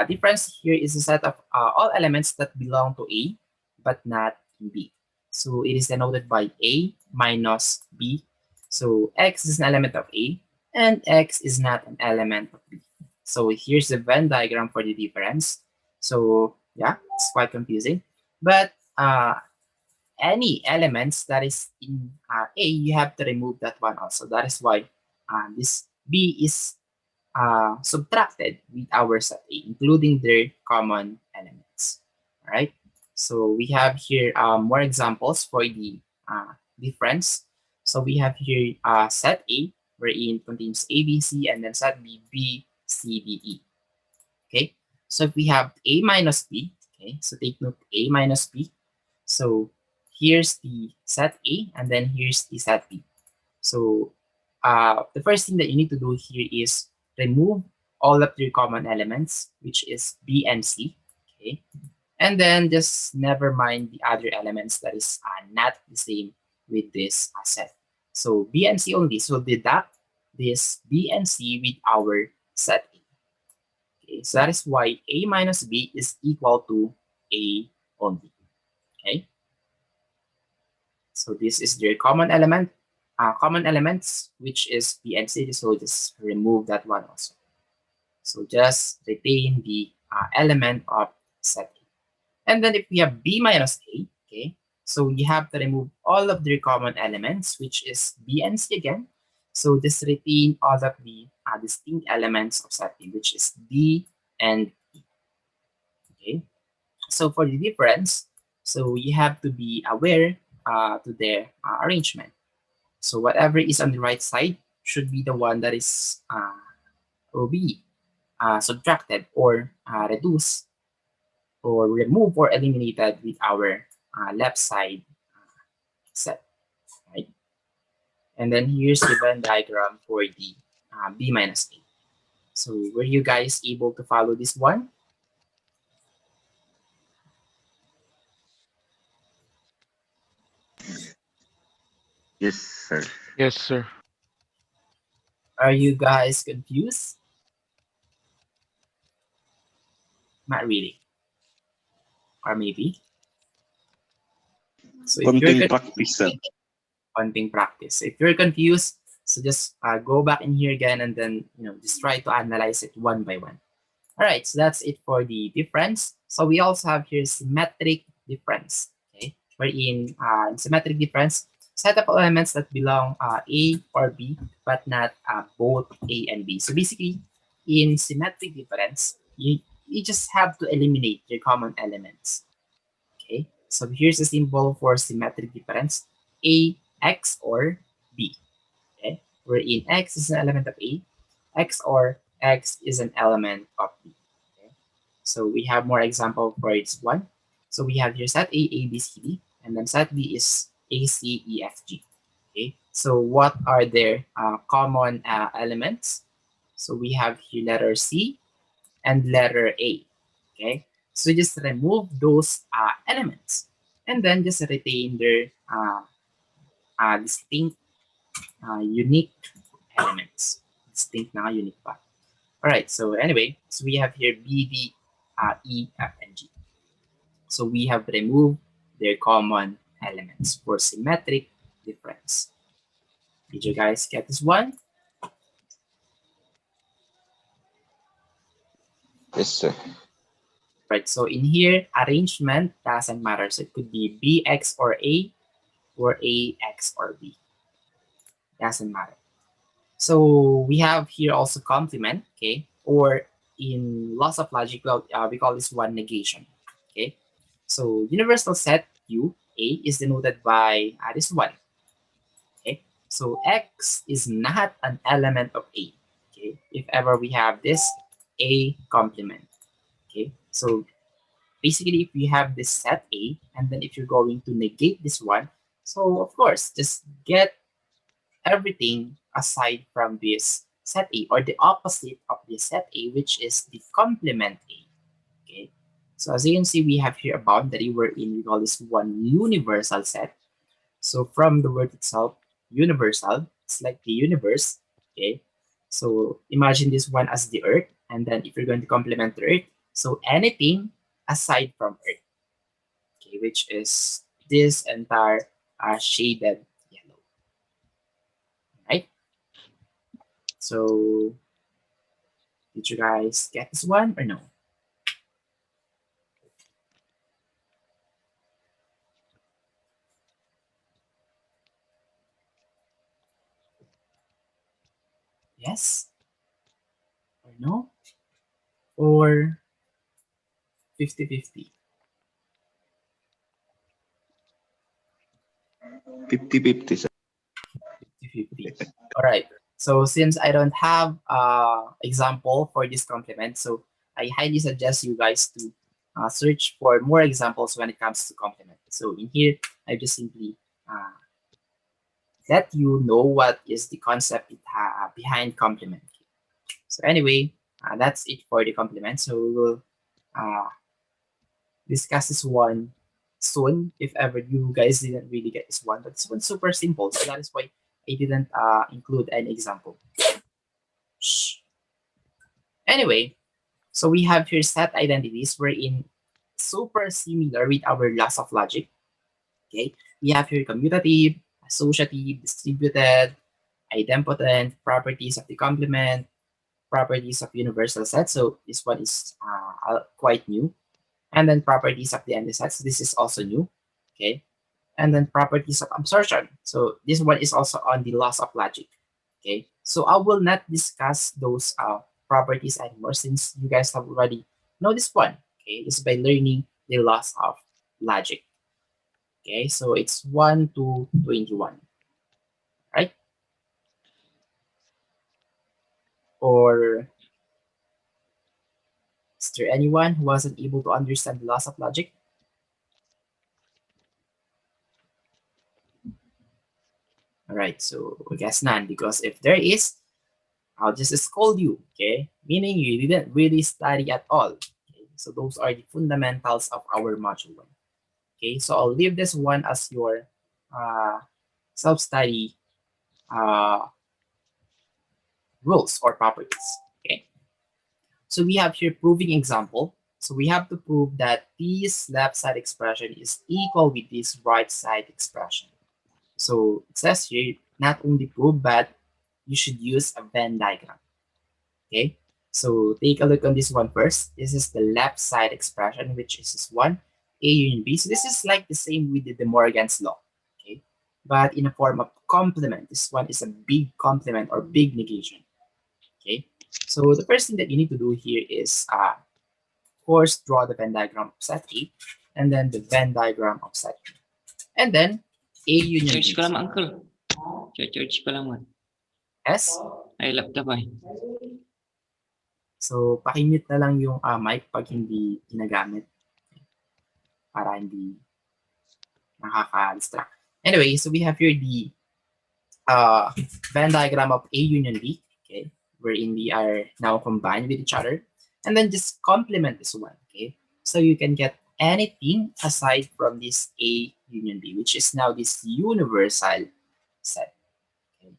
difference here is a set of all elements that belong to A but not in B. So it is denoted by A minus B. So X is an element of A and X is not an element of B. So here's the Venn diagram for the difference. So yeah, it's quite confusing. But any elements that is in A, you have to remove that one also. That is why this B is subtracted with our set A, including their common elements. All right. So we have here more examples for the difference. So we have here set A, wherein contains A, B, C, and then set B, B, C, D, E. Okay. So if we have A minus B, okay, so take note A minus B. So here's the set A, and then here's the set B. So the first thing that you need to do here is remove all of your common elements, which is B and C. Okay, and then just never mind the other elements that is not the same with this set. So B and C only. So deduct this B and C with our set A. Okay, so that is why A minus B is equal to A only. Okay, so this is their common element, common elements, which is B and C. So just remove that one also. So just retain the element of set A. And then if we have B minus A, okay, so you have to remove all of their common elements, which is B and C again. So just retain all of the distinct elements of set A, which is B and E. Okay, so for the difference, so you have to be aware to their arrangement. So whatever is on the right side should be the one that is will be subtracted or reduced or removed or eliminated with our left side set, right? And then here's the Venn diagram for the B minus A. So were you guys able to follow this one? Yes, sir. Yes, sir. Are you guys confused? Not really. Or maybe. So if you're Konting confused, practice, sir. wanting practice. If you're confused, so just go back in here again and then just try to analyze it one by one. All right, so that's it for the difference. So we also have here symmetric difference. Okay, wherein in symmetric difference, set of elements that belong A or B, but not both A and B. So basically, in symmetric difference, you just have to eliminate your common elements. Okay, so here's a symbol for symmetric difference: A, X, or B. Okay, wherein X is an element of A, X or X is an element of B. Okay, so we have more example for each one. So we have here set A, B, C, D, and then set B is A, C, E, F, G. Okay, so what are their common elements? So we have here letter C and letter A. Okay, so just remove those elements and then just retain their distinct, unique elements. Distinct na unique pa. All right, so anyway, so we have here B, D, E, F, and G. So we have removed their common elements for symmetric difference. Did you guys get this one? Yes, sir. Right, so in here, arrangement doesn't matter. So it could be B, X, or A X, or B. Doesn't matter. So we have here also complement, okay, or in loss of logic, we call this one negation, okay. So universal set U A is denoted by this one, okay. So X is not an element of A, okay. If ever we have this A complement, okay. So basically, if you have this set A, and then if you're going to negate this one, so of course, just get everything aside from this set A, or the opposite of the set A, which is the complement A. Okay. So as you can see, we have here a boundary wherein we call this one universal set. So from the word itself, universal, it's like the universe. Okay. So imagine this one as the earth, and then if you're going to complement the earth, so anything aside from earth, okay, which is this entire shaded yellow, right? So did you guys get this one or no? Yes or no? Or 50-50? 50-50, sir. 50-50. All right. So since I don't have example for this complement, so I highly suggest you guys to search for more examples when it comes to complement. So in here, I just simply let you know what is the concept behind complement. So anyway, that's it for the complement. So we will uh, discuss this one soon if ever you guys didn't really get this one. But this one's super simple, so that is why I didn't include an example. Shh. Anyway, so we have here set identities wherein super similar with our loss of logic. Okay, we have here commutative, associative, distributed, idempotent, properties of the complement, properties of universal set. So this one is quite new. And then properties of the empty set. So this is also new. Okay. And then properties of absorption. So this one is also on the loss of logic. Okay. So I will not discuss those properties anymore since you guys have already know this one. Okay. Just by learning the loss of logic. Okay. So it's 1 to 21. Right? Or is there anyone who wasn't able to understand the loss of logic? All right, so I guess none, because if there is, I'll just scold you, okay? Meaning you didn't really study at all. Okay? So those are the fundamentals of our module 1. Okay, so I'll leave this one as your self-study rules or properties. Okay, so we have here proving example. So we have to prove that this left side expression is equal with this right side expression. So it says here, not only prove, but you should use a Venn diagram. Okay, so take a look on this one first. This is the left side expression, which is this one, A union B. So this is like the same with the De Morgan's law, okay? But in a form of complement. This one is a big complement or big negation, okay? So the first thing that you need to do here is, of course, draw the Venn diagram of set A, and then the Venn diagram of set B. And then A union Church B. ko lang, uncle. Church ko lang, man. S. Ay, laptop ay. So, pakimute na lang yung mic pag hindi ginagamit para hindi nakaka-distract. Anyway, so we have here the Venn diagram of A union B, okay, wherein we are now combined with each other, and then just complement this one, okay? So you can get anything aside from this A union B, which is now this universal set. Okay?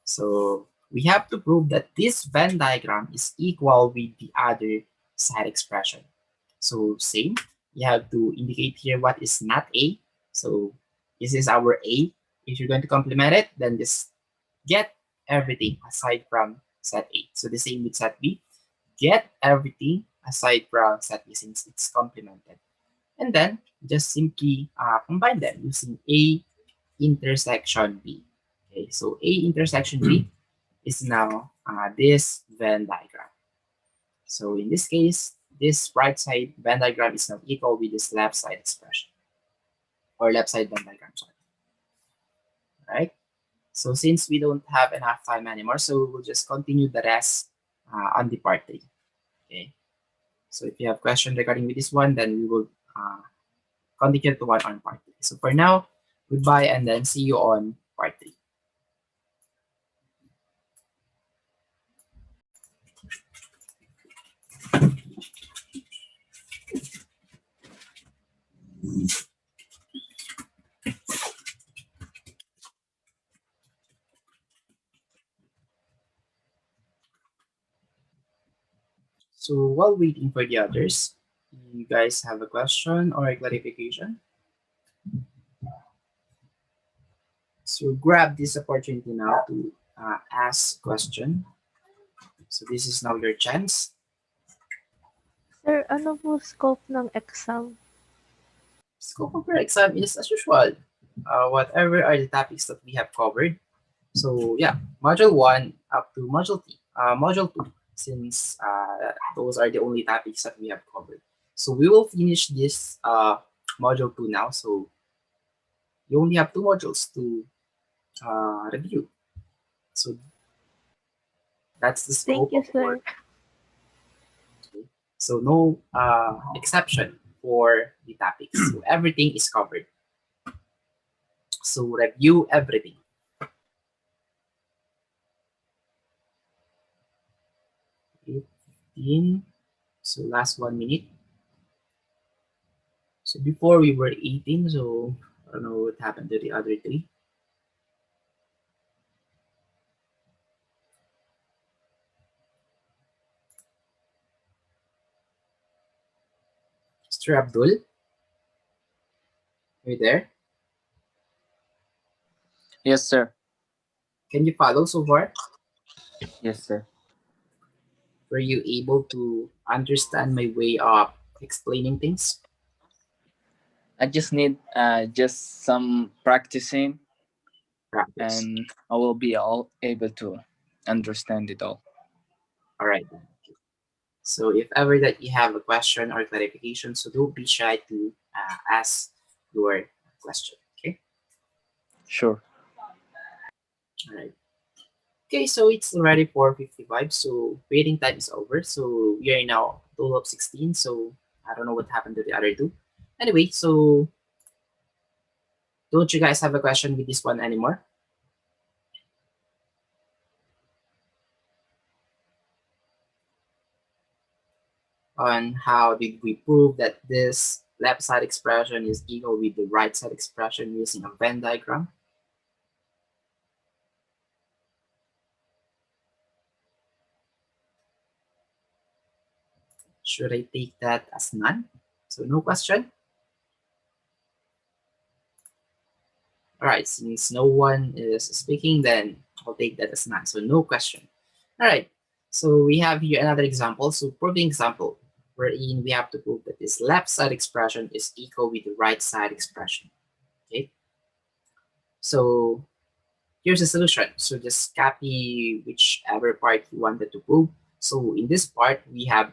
So we have to prove that this Venn diagram is equal with the other side expression. So same, you have to indicate here what is not A. So this is our A. If you're going to complement it, then just get everything aside from set A. So the same with set B. Get everything aside from set B since it's complemented. And then just simply combine them using A intersection B. Okay, so A intersection B, is now this Venn diagram. So in this case, this right side Venn diagram is now equal with this left side expression, or left side Venn diagram, sorry. Right? So since we don't have enough time anymore, so we'll just continue the rest on the part 3. Okay. So if you have questions regarding with this one, then we will continue to one on part 3. So for now, goodbye, and then see you on part 3. So while waiting for the others, you guys have a question or a clarification? So grab this opportunity now to ask question. So this is now your chance. Sir, ano po scope ng exam? Scope of your exam is as usual. Whatever are the topics that we have covered. So yeah, module 1 up to module 2, since those are the only topics that we have covered. So we will finish this module 2 now. So you only have 2 modules to review. So that's the scope. Thank you, of sir. work. Okay. So no exception for the topics. So everything is covered. So review everything. Okay, 15. So last 1 minute. So before we were 18, so I don't know what happened to the other 3. Mr. Abdul, are you there? Yes, sir. Can you follow so far? Yes, sir. Were you able to understand my way of explaining things? I just need just some practicing, Practice. and I will be all able to understand it all. All right. So if ever that you have a question or clarification, so don't be shy to ask your question. Okay. Sure. All right. Okay, so it's already 4:55, so waiting time is over. So we are now total of 16. So I don't know what happened to the other 2. Anyway, so don't you guys have a question with this one anymore? On how did we prove that this left side expression is equal with the right side expression using a Venn diagram? Should I take that as none? So no question? All right, since no one is speaking, then I'll take that as none. So no question. All right, so we have here another example. So proving example, wherein we have to prove that this left side expression is equal with the right side expression. Okay, so here's the solution. So just copy whichever part you wanted to prove. So in this part, we have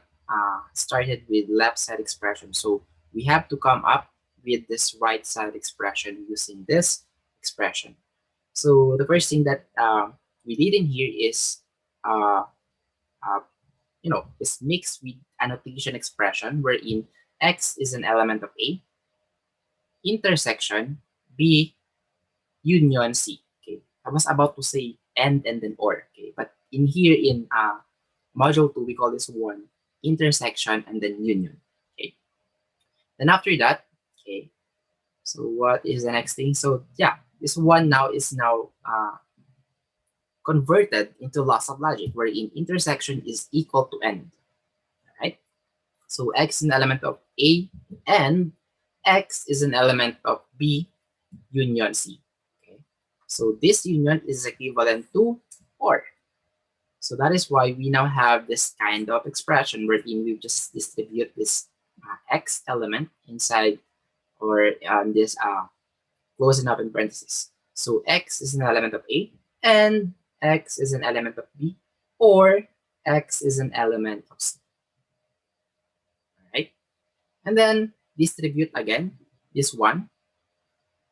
started with left side expression. So we have to come up with this right side expression using this expression. So the first thing that we did in here is, is mixed with annotation expression wherein x is an element of A, intersection B, union C. Okay, I was about to say and then or. Okay, but in here in module 2, we call this one intersection and then union. Okay, then after that, okay, so what is the next thing? So yeah, this one now is now converted into loss of logic, wherein intersection is equal to end. Right? So x is an element of A and x is an element of B union C. Okay, so this union is equivalent to or. So that is why we now have this kind of expression wherein we just distribute this x element inside or this closing up in parentheses. So x is an element of A and X is an element of B, or X is an element of C. All right, and then distribute again this one,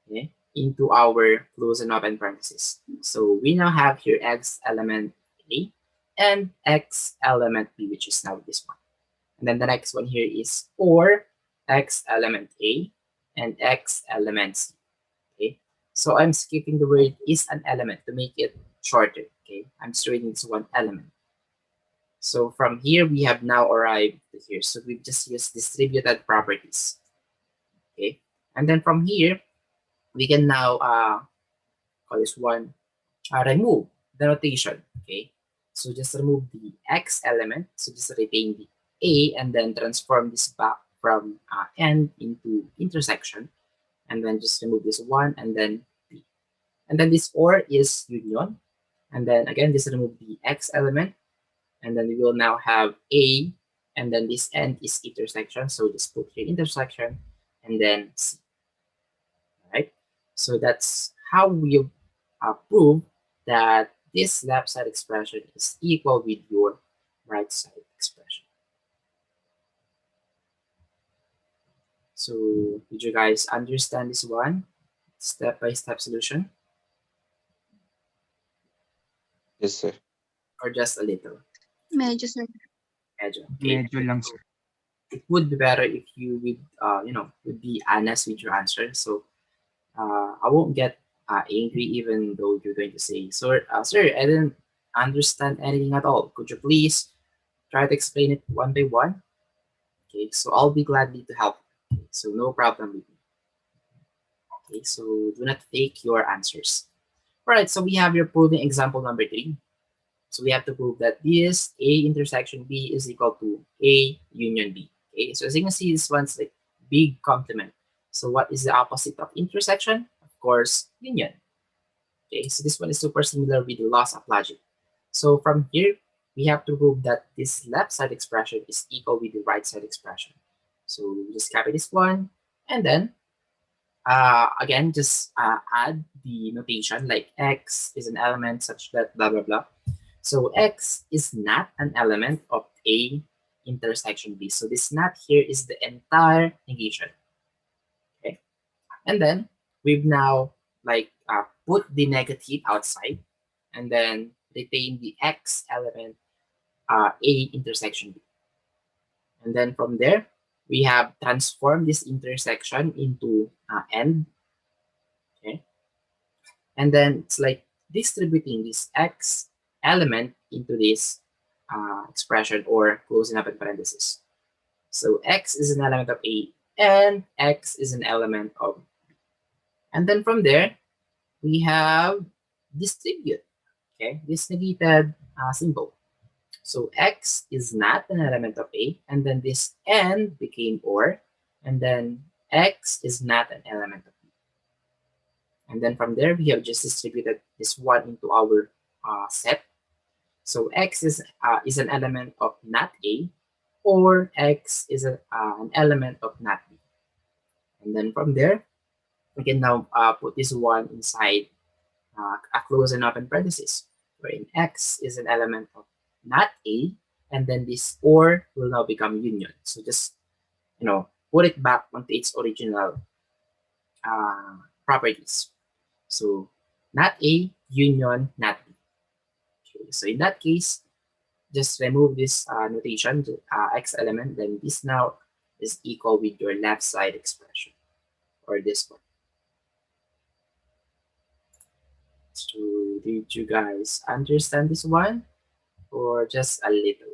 okay, into our close and open parentheses. So we now have here X element A and X element B, which is now this one. And then the next one here is or X element A and X element C. Okay, so I'm skipping the word is an element to make it shorter. Okay, I'm just reading this one element. So from here we have now arrived to here. So we've just used distributed properties. Okay, and then from here we can now call this one remove the notation. Okay, so just remove the X element. So just retain the A and then transform this back from end into intersection, and then just remove this one and then B. And then this or is union, and then again just remove the X element, and then we will now have A, and then this end is intersection, so just put here intersection and then C. All right, so that's how we prove that this left side expression is equal with your right side expression. So did you guys understand this one? Step-by-step solution? Yes, sir. Or just a little? Medyo, sir. Medyo. Okay. Medyo lang, sir. It would be better if you would, would be honest with your answer. So I won't get angry even though you're going to say, sir, I didn't understand anything at all. Could you please try to explain it one by one? Okay, so I'll be gladly to help. Okay, so no problem with me. Okay, so do not fake your answers. All right, so we have your proving example number 3. So we have to prove that this A intersection B is equal to A union B. Okay, so as you can see, this one's like big complement. So what is the opposite of intersection? Of course, union. Okay, so this one is super similar with the laws of logic. So from here, we have to prove that this left side expression is equal with the right side expression. So we just copy this one, and then again, just add the notation like X is an element such that blah, blah, blah. So X is not an element of A intersection B. So this not here is the entire negation. Okay, and then we've now like put the negative outside, and then retain the X element A intersection B. And then from there, we have transformed this intersection into end. Okay, and then it's like distributing this X element into this expression or closing up in parentheses. So X is an element of A and X is an element of B. And then from there, we have distribute, okay, this negated symbol. So X is not an element of A, and then this N became or, and then X is not an element of B. And then from there, we have just distributed this one into our set. So X is an element of not A, or X is an element of not B. And then from there, we can now put this one inside a close and open parenthesis, wherein X is an element of not A, and then this or will now become union. So just, put it back onto its original properties. So not A, union, not B. Okay, so in that case, just remove this notation, X element, then this now is equal with your left side expression, or this one. So did you guys understand this one, or just a little?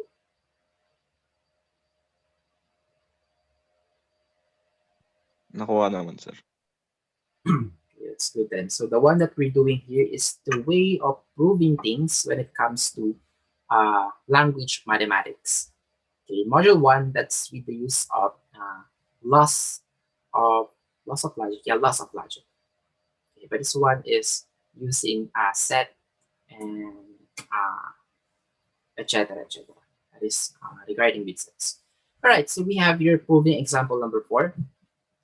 Nakuha naman, sir. That's good then. So the one that we're doing here is the way of proving things when it comes to language mathematics. Okay, module 1, that's with the use of loss of logic. Yeah, loss of logic. Okay, but this one is using set and etc. That is regarding with sets. All right, so we have your proving example number 4.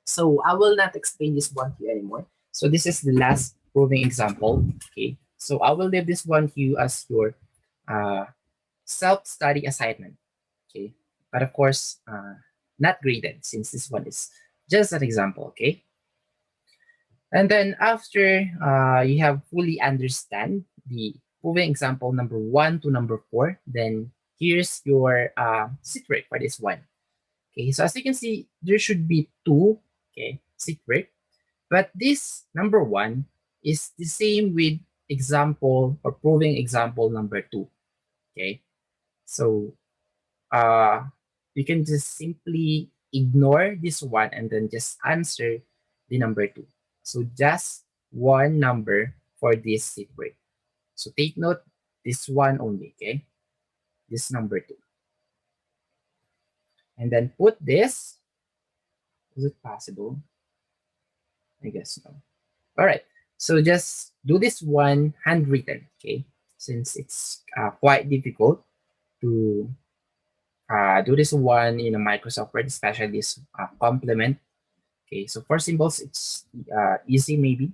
So I will not explain this one to you anymore. So this is the last proving example. Okay, So I will leave this one to you as your self-study assignment. Okay, but of course, not graded, since this one is just an example. Okay, and then after you have fully understand the proving example number 1 to number 4, then here's your secret for this one. Okay, so as you can see, there should be 2, okay, secret, but this number 1 is the same with example or proving example number 2. Okay, so you can just simply ignore this one and then just answer the number 2. So just one number for this secret. So take note, this one only, okay? This number 2. And then put this. Is it possible? I guess no. All right. So just do this one handwritten, okay? Since it's quite difficult to do this one in a Microsoft Word, especially this complement. Okay, so for symbols, it's easy maybe,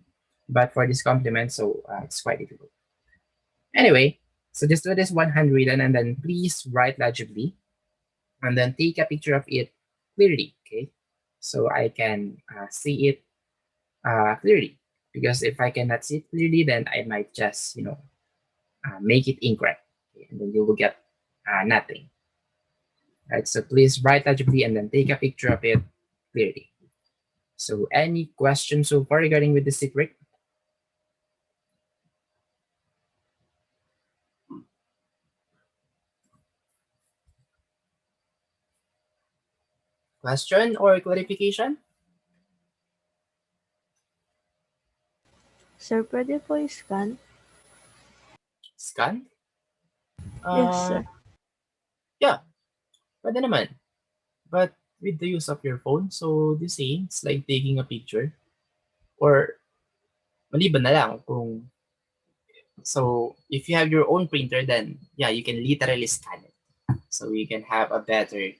but for this complement, so it's quite difficult. Anyway, so just do this one handwritten and then please write legibly and then take a picture of it clearly, okay? So I can see it clearly, because if I cannot see it clearly, then I might just, make it incorrect, okay? And then you will get nothing. Right, so please write legibly and then take a picture of it clearly. So any questions so far regarding with the secret? Question or clarification? Sir, pwede po i-scan? Scan? Yes, sir. Yeah, pwede naman. But with the use of your phone, so the same, it's like taking a picture. Or maliban na lang kung, so if you have your own printer, then yeah, you can literally scan it. So you can have a better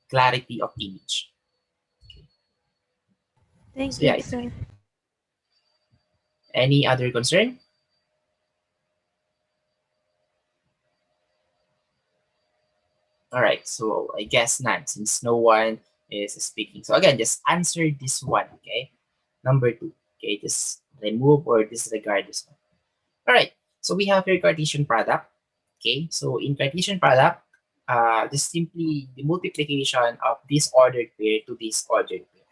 clarity of image. Thank So you, yeah, sir. any other concern? All right, so I guess none, since no one is speaking. So again, just answer this one, okay? Number 2, okay? Just remove or disregard this one. All right, so we have here Cartesian product, okay? So in Cartesian product, just simply the multiplication of this ordered pair to this ordered pair,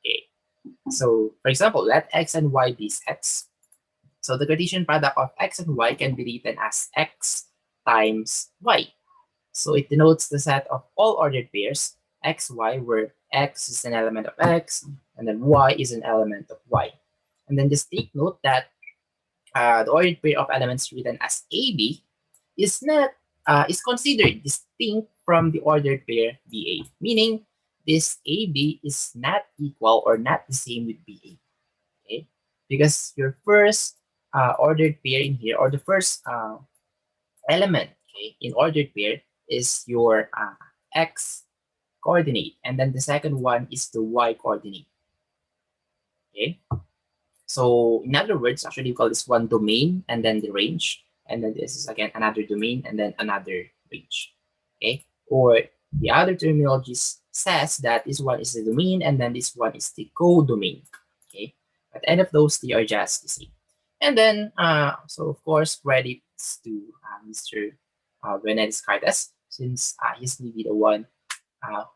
okay? So for example, let x and y be sets. So the Cartesian product of x and y can be written as x times y. So it denotes the set of all ordered pairs x, y, where x is an element of x and then y is an element of y. And then just take note that the ordered pair of elements written as AB is not is considered distinct from the ordered pair BA, meaning this AB is not equal or not the same with BA. Okay, because your first ordered pair in here, or the first element, okay, in ordered pair is your x coordinate, and then the second one is the y coordinate. Okay, so in other words, actually, we call this one domain and then the range, and then this is again another domain and then another range. Okay, or the other terminology says that this one is the domain and then this one is the codomain. Okay, at the end of those, they are just the same. And then, so of course, credits to Mr. Venn Diagram, since he's maybe the one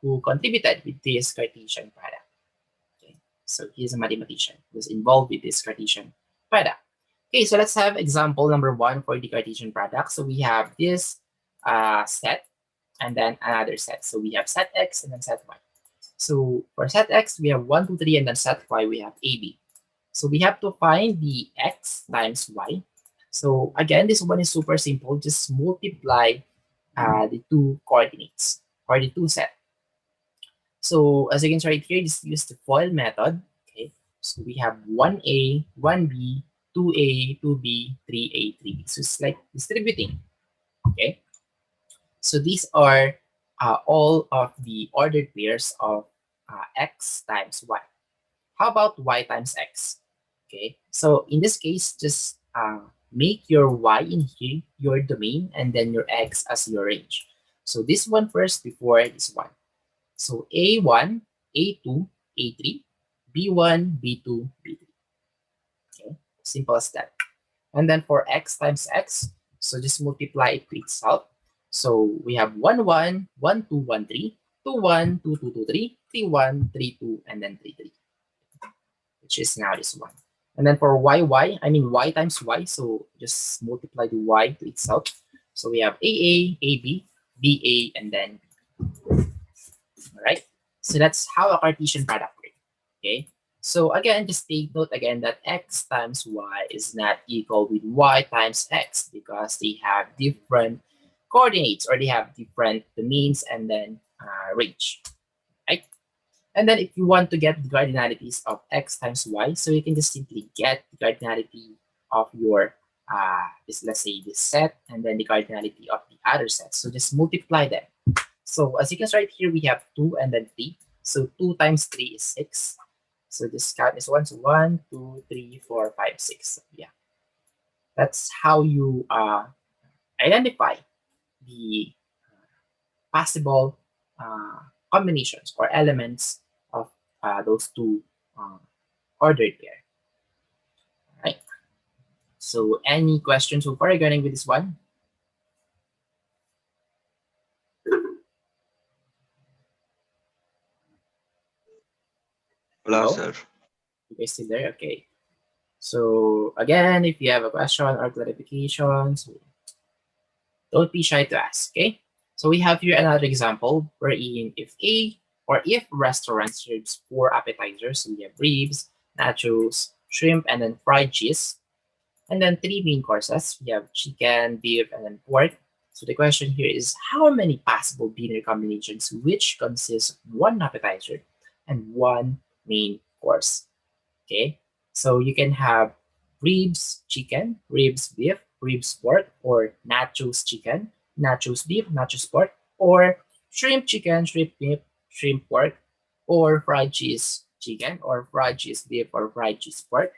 who contributed with this Cartesian product. Okay, so he's a mathematician who's involved with this Cartesian product. Okay, so let's have example number 1 for the Cartesian product. So we have this set and then another set. So we have set x and then set y. So for set x, we have 1, 2, 3, and then set y, we have AB. So we have to find the x times y. So again, this one is super simple. Just multiply the two coordinates or the two set. So as you can see right here, just use the FOIL method. Okay, so we have 1a, 1b, 2a, 2b, 3a, 3b. So it's like distributing. Okay, so these are all of the ordered pairs of x times y. How about y times x? Okay, so in this case, just make your y in here your domain and then your x as your range. So this one first before this one. So A1, A2, A3, B1, B2, B3. Okay, simple as that. And then for x times x, so just multiply it to itself. So we have 1, 1, 1, 2, 1, 3, 2, 1, 2, 2, 2, 3, 3, 1, 3, 2, and then 3, 3, which is now this one. And then for I mean y times y, so just multiply the y to itself. So we have AA, AB, BA, and then all right. So that's how a Cartesian product works. Okay. So again, just take note again that x times y is not equal with y times x because they have different coordinates or they have different domains and then range, right? And then if you want to get the cardinalities of x times y, so you can just simply get the cardinality of your this, let's say this set, and then the cardinality of the other set. So just multiply them. So as you can see right here, we have 2 and then 3. So 2 times 3 is 6. So just count this one. So 1, 2, 3, 4, 5, 6. So yeah, that's how you identify the possible combinations or elements of those two ordered pair. All right. So any questions so far regarding with this one? Wala, Hello? sir. You guys still there? Okay. So again, if you have a question or clarification, so don't be shy to ask, okay? So we have here another example wherein if if restaurant serves 4 appetizers, so we have ribs, nachos, shrimp, and then fried cheese, and then 3 main courses, we have chicken, beef, and then pork. So the question here is how many possible dinner combinations which consists of 1 appetizer and 1 main course? Okay, so you can have ribs chicken, ribs beef, ribs pork, or nachos chicken, nachos beef, nachos pork, or shrimp chicken, shrimp beef, shrimp pork, or fried cheese chicken, or fried cheese beef, or fried cheese pork.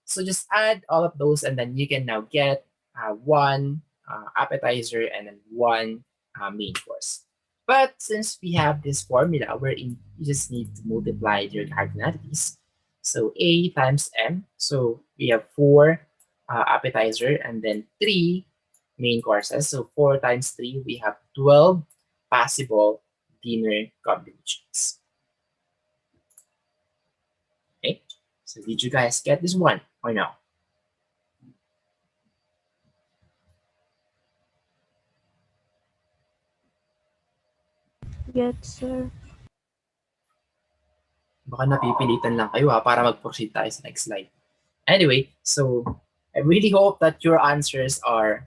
So just add all of those, and then you can now get 1 appetizer and then 1 main course. But since we have this formula wherein you just need to multiply their cardinalities, so A times M, so we have 4 appetizer and then 3 main courses. So 4 times 3, we have 12 possible dinner combinations. Okay, so did you guys get this one or no? Yes, sir. Baka napipilitan lang kayo para mag-proceed tayo sa next slide. Anyway, so I really hope that your answers are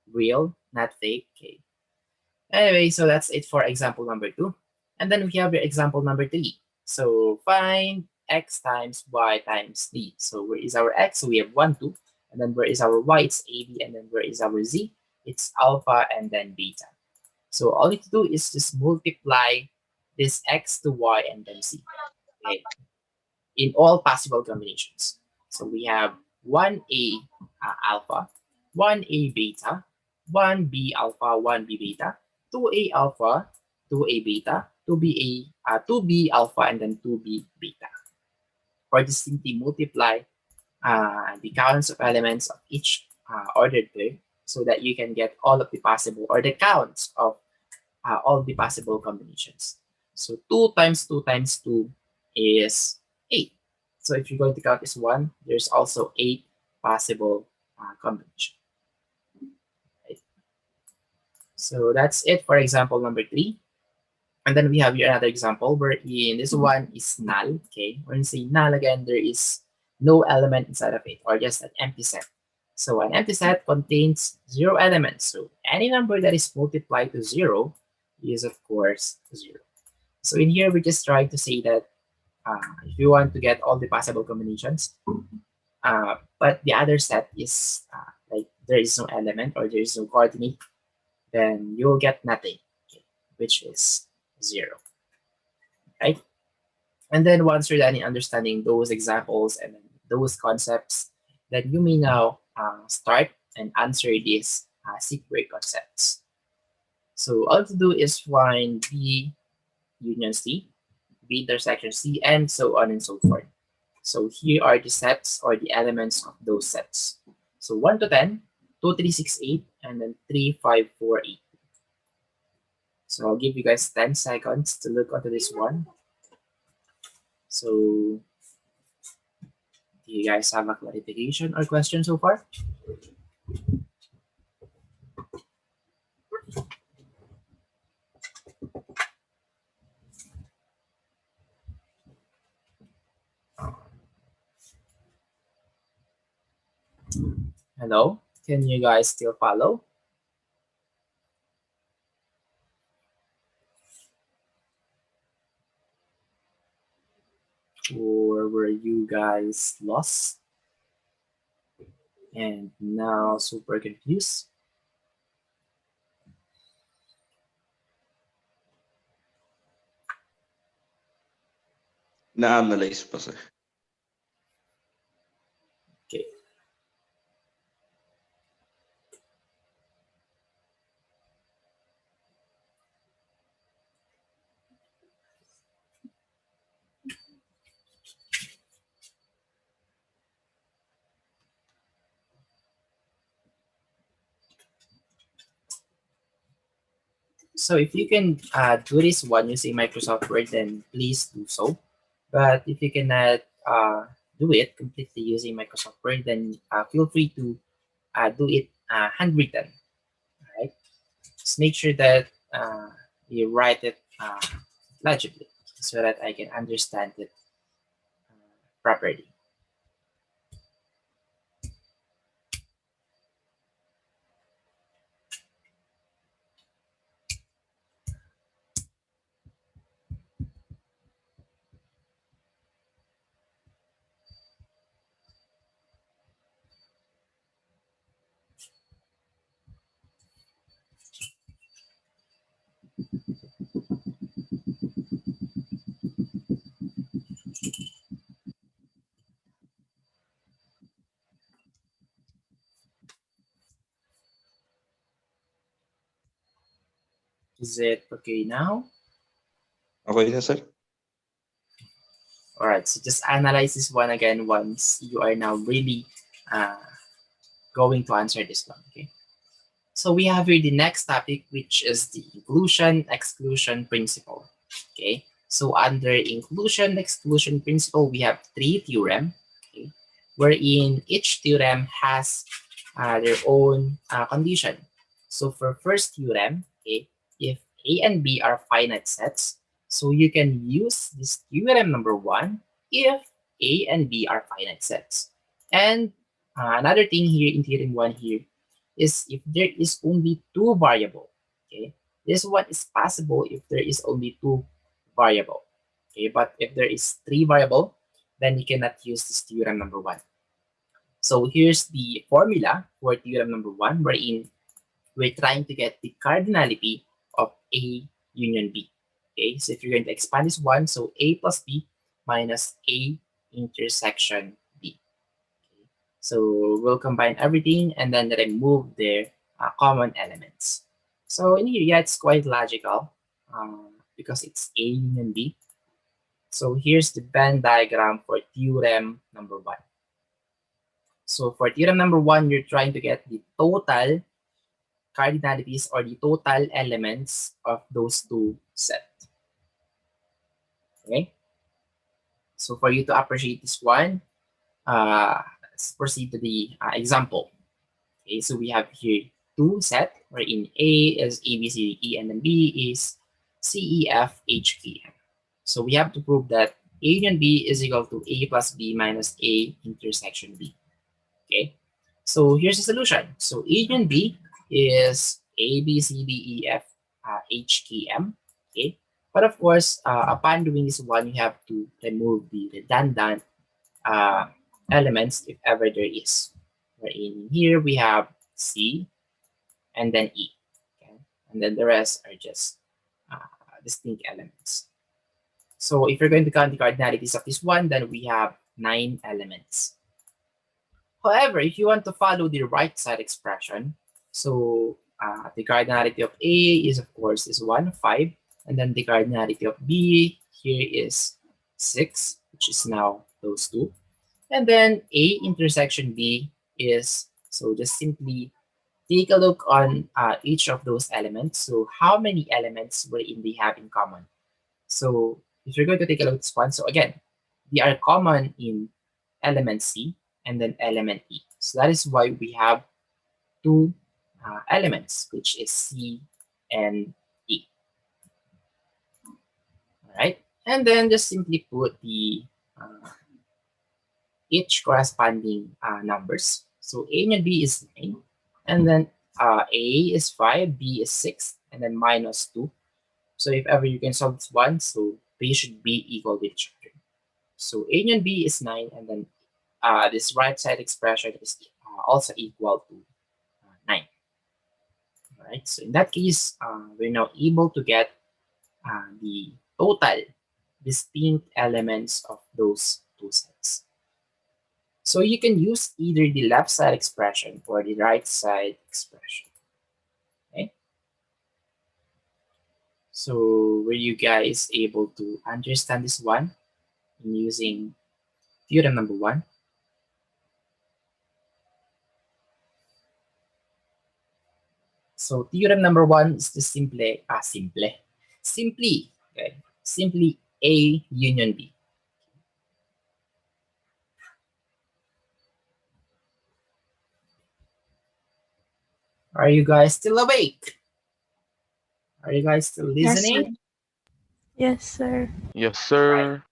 real, not fake. Okay. Anyway, so that's it for example number 2. And then we have your example number 3. So find x times y times z. So where is our x? So we have 1, 2. And then where is our y? It's AB. And then where is our z? It's alpha and then beta. So all you need to do is just multiply this x to y and then z. Okay. In all possible combinations. So we have 1a alpha, 1a beta, 1b alpha, 1b beta, 2a alpha, 2a beta, 2b alpha, and then 2b beta. Or just simply multiply the counts of elements of each ordered pair so that you can get all of the possible or the counts of all the possible combinations. So 2 times 2 times 2 is 8. So if you're going to count this 1, there's also 8 possible combinations. Right? So that's it for example number 3. And then we have here another example wherein this one is null. Okay, when you say null again, there is no element inside of it or just an empty set. So an empty set contains 0 elements. So any number that is multiplied to 0 is of course 0. So in here, we're just trying to say that if you want to get all the possible combinations, but the other set is like there is no element or there is no coordinate, then you'll get nothing, okay, which is 0, right? And then once you're done in understanding those examples and those concepts, then you may now start and answer these secret concepts. So all to do is find B union C, B intersection C, and so on and so forth. So here are the sets or the elements of those sets. So 1 to 10, 2, 3, 6, 8, and then 3, 5, 4, 8. So I'll give you guys 10 seconds to look onto this one. So do you guys have a clarification or question so far? Hello? Can you guys still follow? Or were you guys lost and now super confused? Na-analyze pa, sir. Okay. So if you can do this one using Microsoft Word, then please do so. But if you cannot do it completely using Microsoft Word, then feel free to do it handwritten. Right? Just make sure that you write it legibly so that I can understand it properly. Is it okay now? Okay na, sir? All right, so just analyze this one again once you are now really going to answer this one, okay? So we have here the next topic, which is the inclusion-exclusion principle, okay? So under inclusion-exclusion principle, we have 3 theorems, okay? Wherein each theorem has their own condition. So for first theorem, okay, if A and B are finite sets, so you can use this theorem number 1 if A and B are finite sets. And another thing here in theorem 1 here is if there is only 2 variable, okay, this one is possible if there is only 2 variable, okay, but if there is 3 variable, then you cannot use this theorem number 1. So here's the formula for theorem number 1, wherein we're trying to get the cardinality of A union B. Okay, so if you're going to expand this one, so A plus B minus A intersection B. Okay. So we'll combine everything and then remove their common elements. So in here, yeah, it's quite logical because it's A union B. So here's the Venn diagram for theorem number 1. So for theorem number 1, you're trying to get the total cardinalities or the total elements of those two sets. Okay. So for you to appreciate this one, let's proceed to the example. Okay, so we have here 2 sets wherein A is A, B, C, D, E, and then B is C, E, F, H, K, M. So we have to prove that A union B is equal to A plus B minus A intersection B. Okay, so here's the solution. So A union B is A, B, C, D, E, F, H, K, M. Okay, but of course, upon doing this one, you have to remove the redundant elements if ever there is. Wherein here we have C and then E. Okay, and then the rest are just distinct elements. So if you're going to count the cardinalities of this one, then we have 9 elements. However, if you want to follow the right side expression, so the cardinality of A is, of course, is 1, 5. And then the cardinality of B here is 6, which is now those two. And then A intersection B is, so just simply take a look on each of those elements. So how many elements will they have in common? So if you're going to take a look at this one, so again, they are common in element C and then element E. So that is why we have 2 elements, which is C and E. All right, and then just simply put the each corresponding numbers. So A and B is 9, and then A is 5, B is 6, and then minus 2. So if ever you can solve this one, so they should be equal to each other. So A and B is 9, and then this right side expression is also equal to 9. All right, so in that case, we're now able to get the total distinct elements of those two sets. So you can use either the left side expression or the right side expression. Okay. So were you guys able to understand this one in using theorem number 1? So theorem number 1 is the simply A union B. Are you guys still awake? Are you guys still Yes, sir. listening? Yes, sir. Yes, sir.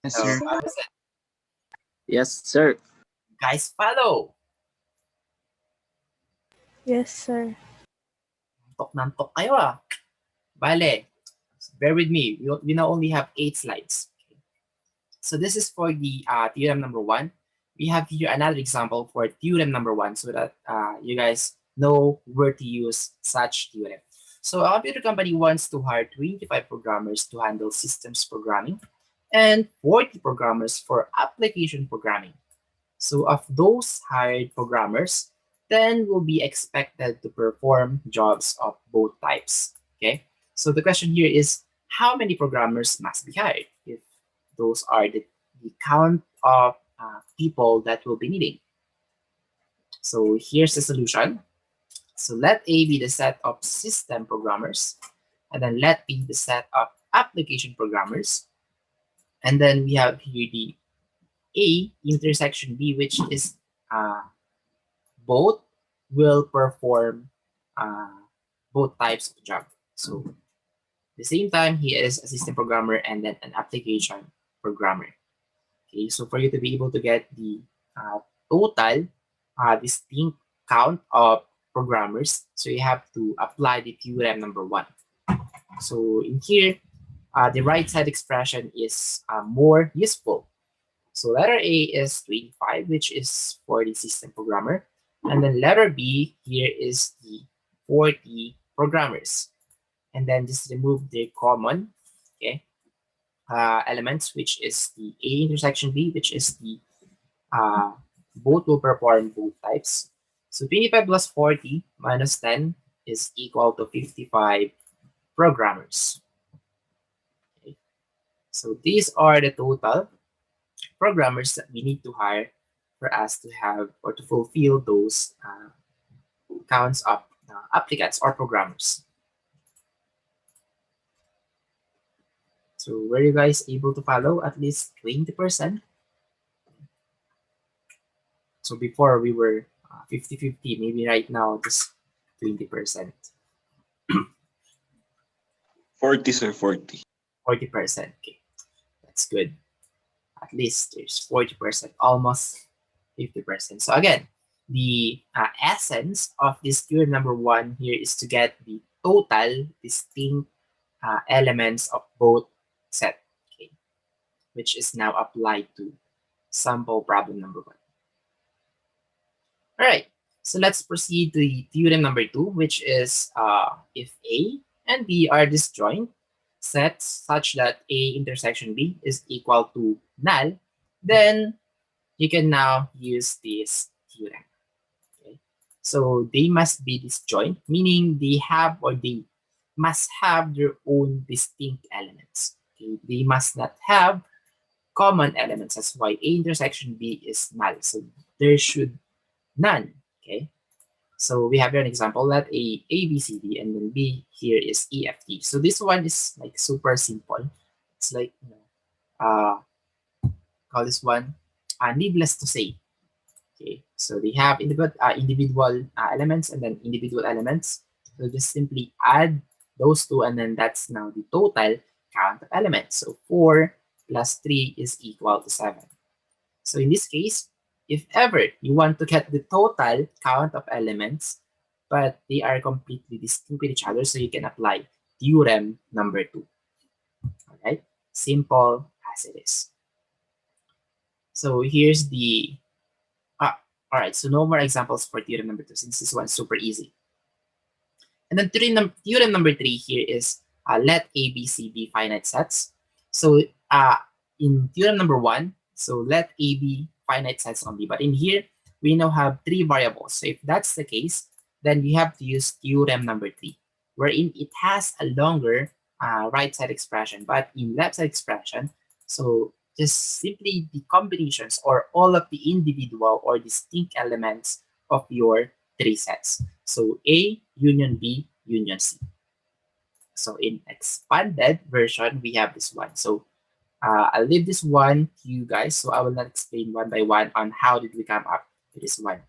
Yes, So, sir. how is it? Yes, sir. Guys, follow. Yes, sir. Nantok kayo ah. Bale, bear with me. We now only have 8 slides. So this is for the theorem number 1. We have here another example for theorem number 1 so that you guys know where to use such theorem. So a computer company wants to hire 25 programmers to handle systems programming and 40 programmers for application programming. So of those hired programmers, 10 will be expected to perform jobs of both types. Okay. So the question here is, how many programmers must be hired if those are the count of people that will be needing? So here's the solution. So let A be the set of system programmers, and then let B the set of application programmers. And then we have here the A intersection B, which is both will perform both types of job. So at the same time, he is a system programmer and then an application programmer. Okay, so for you to be able to get the total distinct count of programmers, so you have to apply the theorem number 1. So in here, the right side expression is more useful. So letter A is 25, which is for the system programmer. And then letter B here is the 40 programmers. And then just remove the common elements, which is the A intersection B, which is the both will perform both types. So 25 plus 40 minus 10 is equal to 55 programmers. Okay. So these are the total programmers that we need to hire for us to have or to fulfill those counts of applicants or programmers. So were you guys able to follow at least 20%? So before we were 50-50, maybe right now just 20%. 40, sir, 40. 40%, okay. That's good. At least there's 40%, almost 50%. So again, the essence of this theorem number 1 here is to get the total distinct elements of both set, okay, which is now applied to sample problem number 1. All right, so let's proceed to the theorem number 2, which is if A and B are disjoint, sets such that A intersection B is equal to null, then you can now use this theorem. Okay? So they must be disjoint, meaning they have or they must have their own distinct elements. Okay? They must not have common elements. That's why A intersection B is null. So there should none. Okay. So we have here an example. Let A, B, C, D, and then B here is E, F, G. So this one is like super simple. It's like, call this one needless to say. Okay, so they have individual elements and then individual elements. So just simply add those two, and then that's now the total count of elements. So 4 plus 3 is equal to 7. So in this case, if ever you want to get the total count of elements, but they are completely distinct with each other, so you can apply theorem number 2. All right, simple as it is. So here's the all right, so no more examples for theorem number 2 since this one's super easy. And then theorem number 3 here is let A, B, C be finite sets. So in theorem number 1, so let A be finite sets only. But in here, we now have 3 variables. So if that's the case, then we have to use theorem number 3, wherein it has a longer right side expression. But in left side expression, so just simply the combinations or all of the individual or distinct elements of your 3 sets. So A union B union C. So in expanded version, we have this one. So I'll leave this one to you guys. So I will not explain one by one on how did we come up with this one.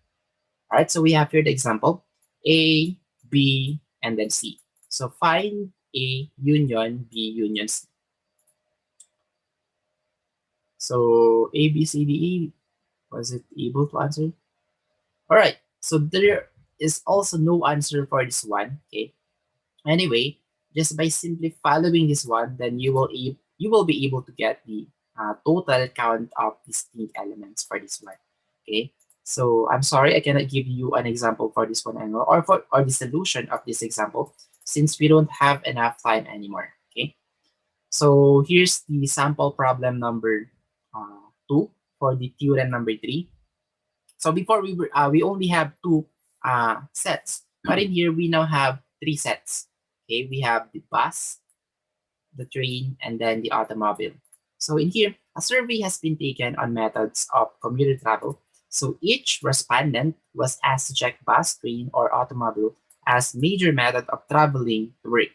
All right, so we have here the example A, B, and then C. So find A union B union C. So A, B, C, D, E, was it able to answer? All right, so there is also no answer for this one. Okay. Anyway, just by simply following this one, then you will be able to get the total count of distinct elements for this one. Okay. So I'm sorry I cannot give you an example for this one anymore, or the solution of this example, since we don't have enough time anymore. Okay. So here's the sample problem number 2 for the theorem number 3. So before we only have 2 sets, but in here we now have 3 sets. Okay, we have the bus, the train, and then the automobile. So in here, a survey has been taken on methods of commuter travel. So each respondent was asked to check bus, train, or automobile as major method of traveling to work.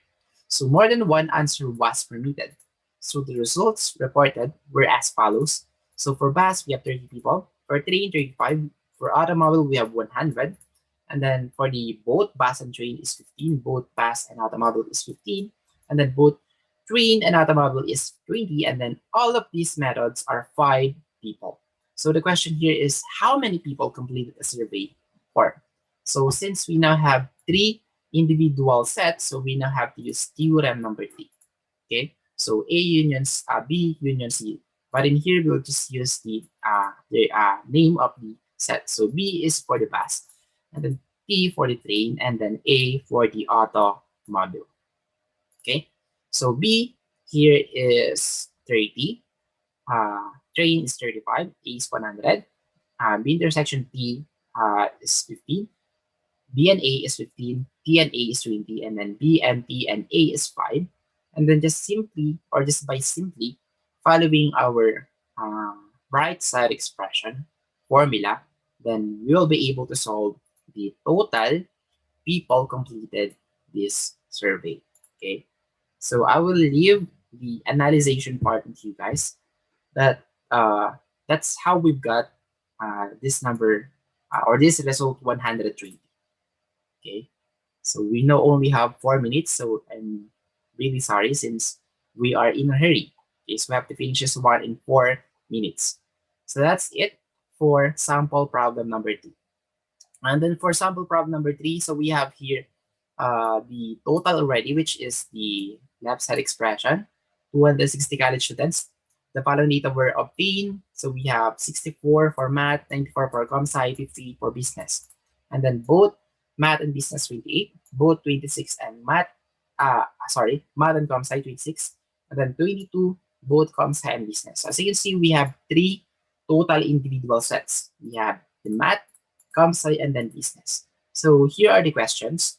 So more than one answer was permitted. So the results reported were as follows. So for bus, we have 30 people. For train, 35. For automobile, we have 100. And then for the both bus and train is 15. Both bus and automobile is 15. And then both train and automobile is 20. And then all of these methods are 5 people. So the question here is how many people completed a survey form? So since we now have 3 individual sets, so we now have to use theorem number 3. Okay, so A unions B union C. But in here we'll just use the name of the set. So B is for the bus, and then T for the train, and then A for the automobile. Okay, so B here is 30. Train is 35. A is 100. B intersection T is 15. B and A is 15. T and A is 20. And then B and T and A is 5. And then just simply, or just by simply following our right side expression formula, then we will be able to solve the total people completed this survey. Okay, so I will leave the analyzation part with you guys. That's how we've got this number or this result 120. Okay, so we now only have 4 minutes, so I'm really sorry since we are in a hurry. Okay, so we have to finish this one in 4 minutes. So that's it for sample problem number 2. And then for sample problem number 3, so we have here the total already, which is the left side expression, 260 college students. The following data were obtained. So we have 64 for math, 94 for comp-sci, 50 for business. And then both math and business 28, both 26 and math math and comp sci 26, and then 22 both comp sci and business. So as you can see, we have 3 total individual sets. We have the math, comp sci, and then business. So here are the questions.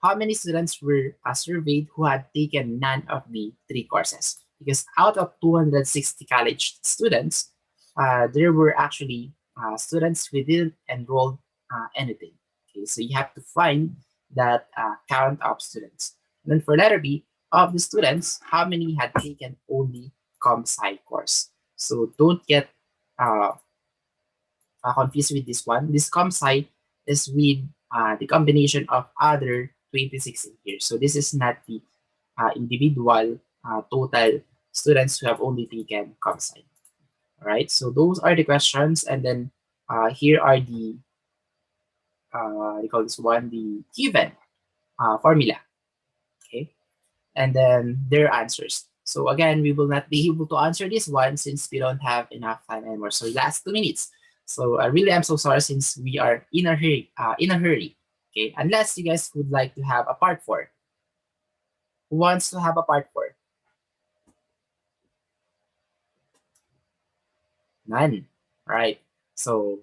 How many students were surveyed who had taken none of the 3 courses? Because out of 260 college students, there were actually students who didn't enroll anything. Okay, so you have to find that count of students. And then for letter B, of the students, how many had taken only comp sci course? So don't get uh, confused with this one. This comp sci is with the combination of other 26 in here. So this is not the individual total students who have only taken comp sci. All right, so those are the questions, and then here are the they call this one the given formula. Okay, and then their answers. So again, we will not be able to answer this one since we don't have enough time anymore. So last 2 minutes. So I really am so sorry since we are in a hurry. Okay, unless you guys would like to have a part 4. Who wants to have a part 4? None. All right. So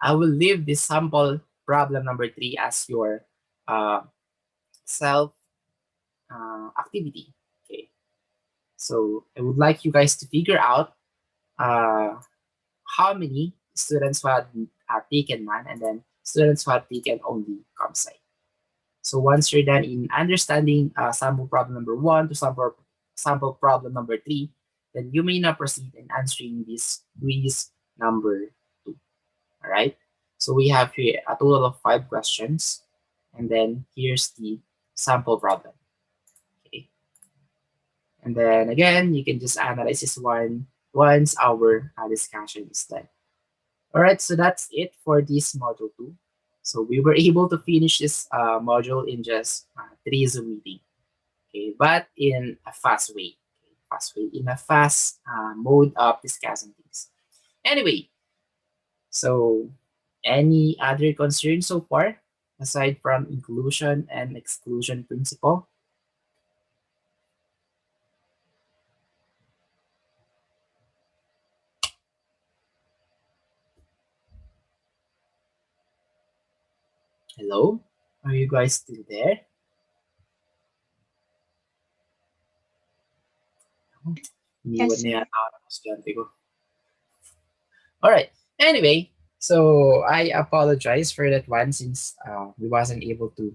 I will leave this sample problem number 3 as your self activity. Okay. So I would like you guys to figure out how many students who had taken none and then students who had taken only comp sci. So once you're done in understanding sample problem number 1 to sample problem number 3, then you may now proceed in answering this quiz number 2. All right. So we have here a total of 5 questions, and then here's the sample problem. Okay. And then again, you can just analyze this one once our discussion is done. All right, so that's it for this module 2. So we were able to finish this module in just 3 Zoom meeting, okay, but in a fast way, in a fast mode of discussing things. Anyway, so any other concerns so far aside from inclusion and exclusion principle? Hello? Are you guys still there? Yes, sir. All right. Anyway, so I apologize for that one since we wasn't able to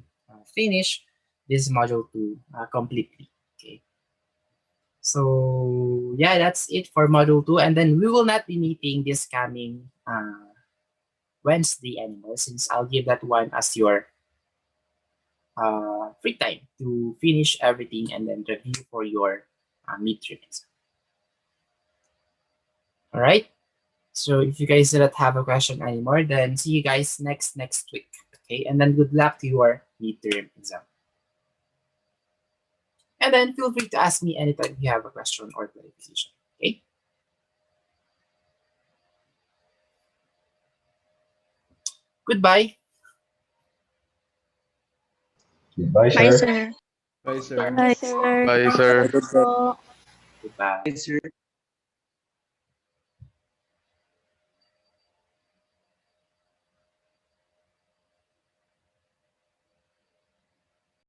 finish this module 2 completely. Okay. So yeah, that's it for module 2, and then we will not be meeting this coming Wednesday anymore since I'll give that one as your free time to finish everything and then review for your midterm exam. All right. So if you guys do not have a question anymore, then see you guys next week. Okay, and then good luck to your midterm exam. And then feel free to ask me anytime you have a question or clarification. Okay. Goodbye. Bye, sir. Bye, sir. Bye, sir. Goodbye. Sir.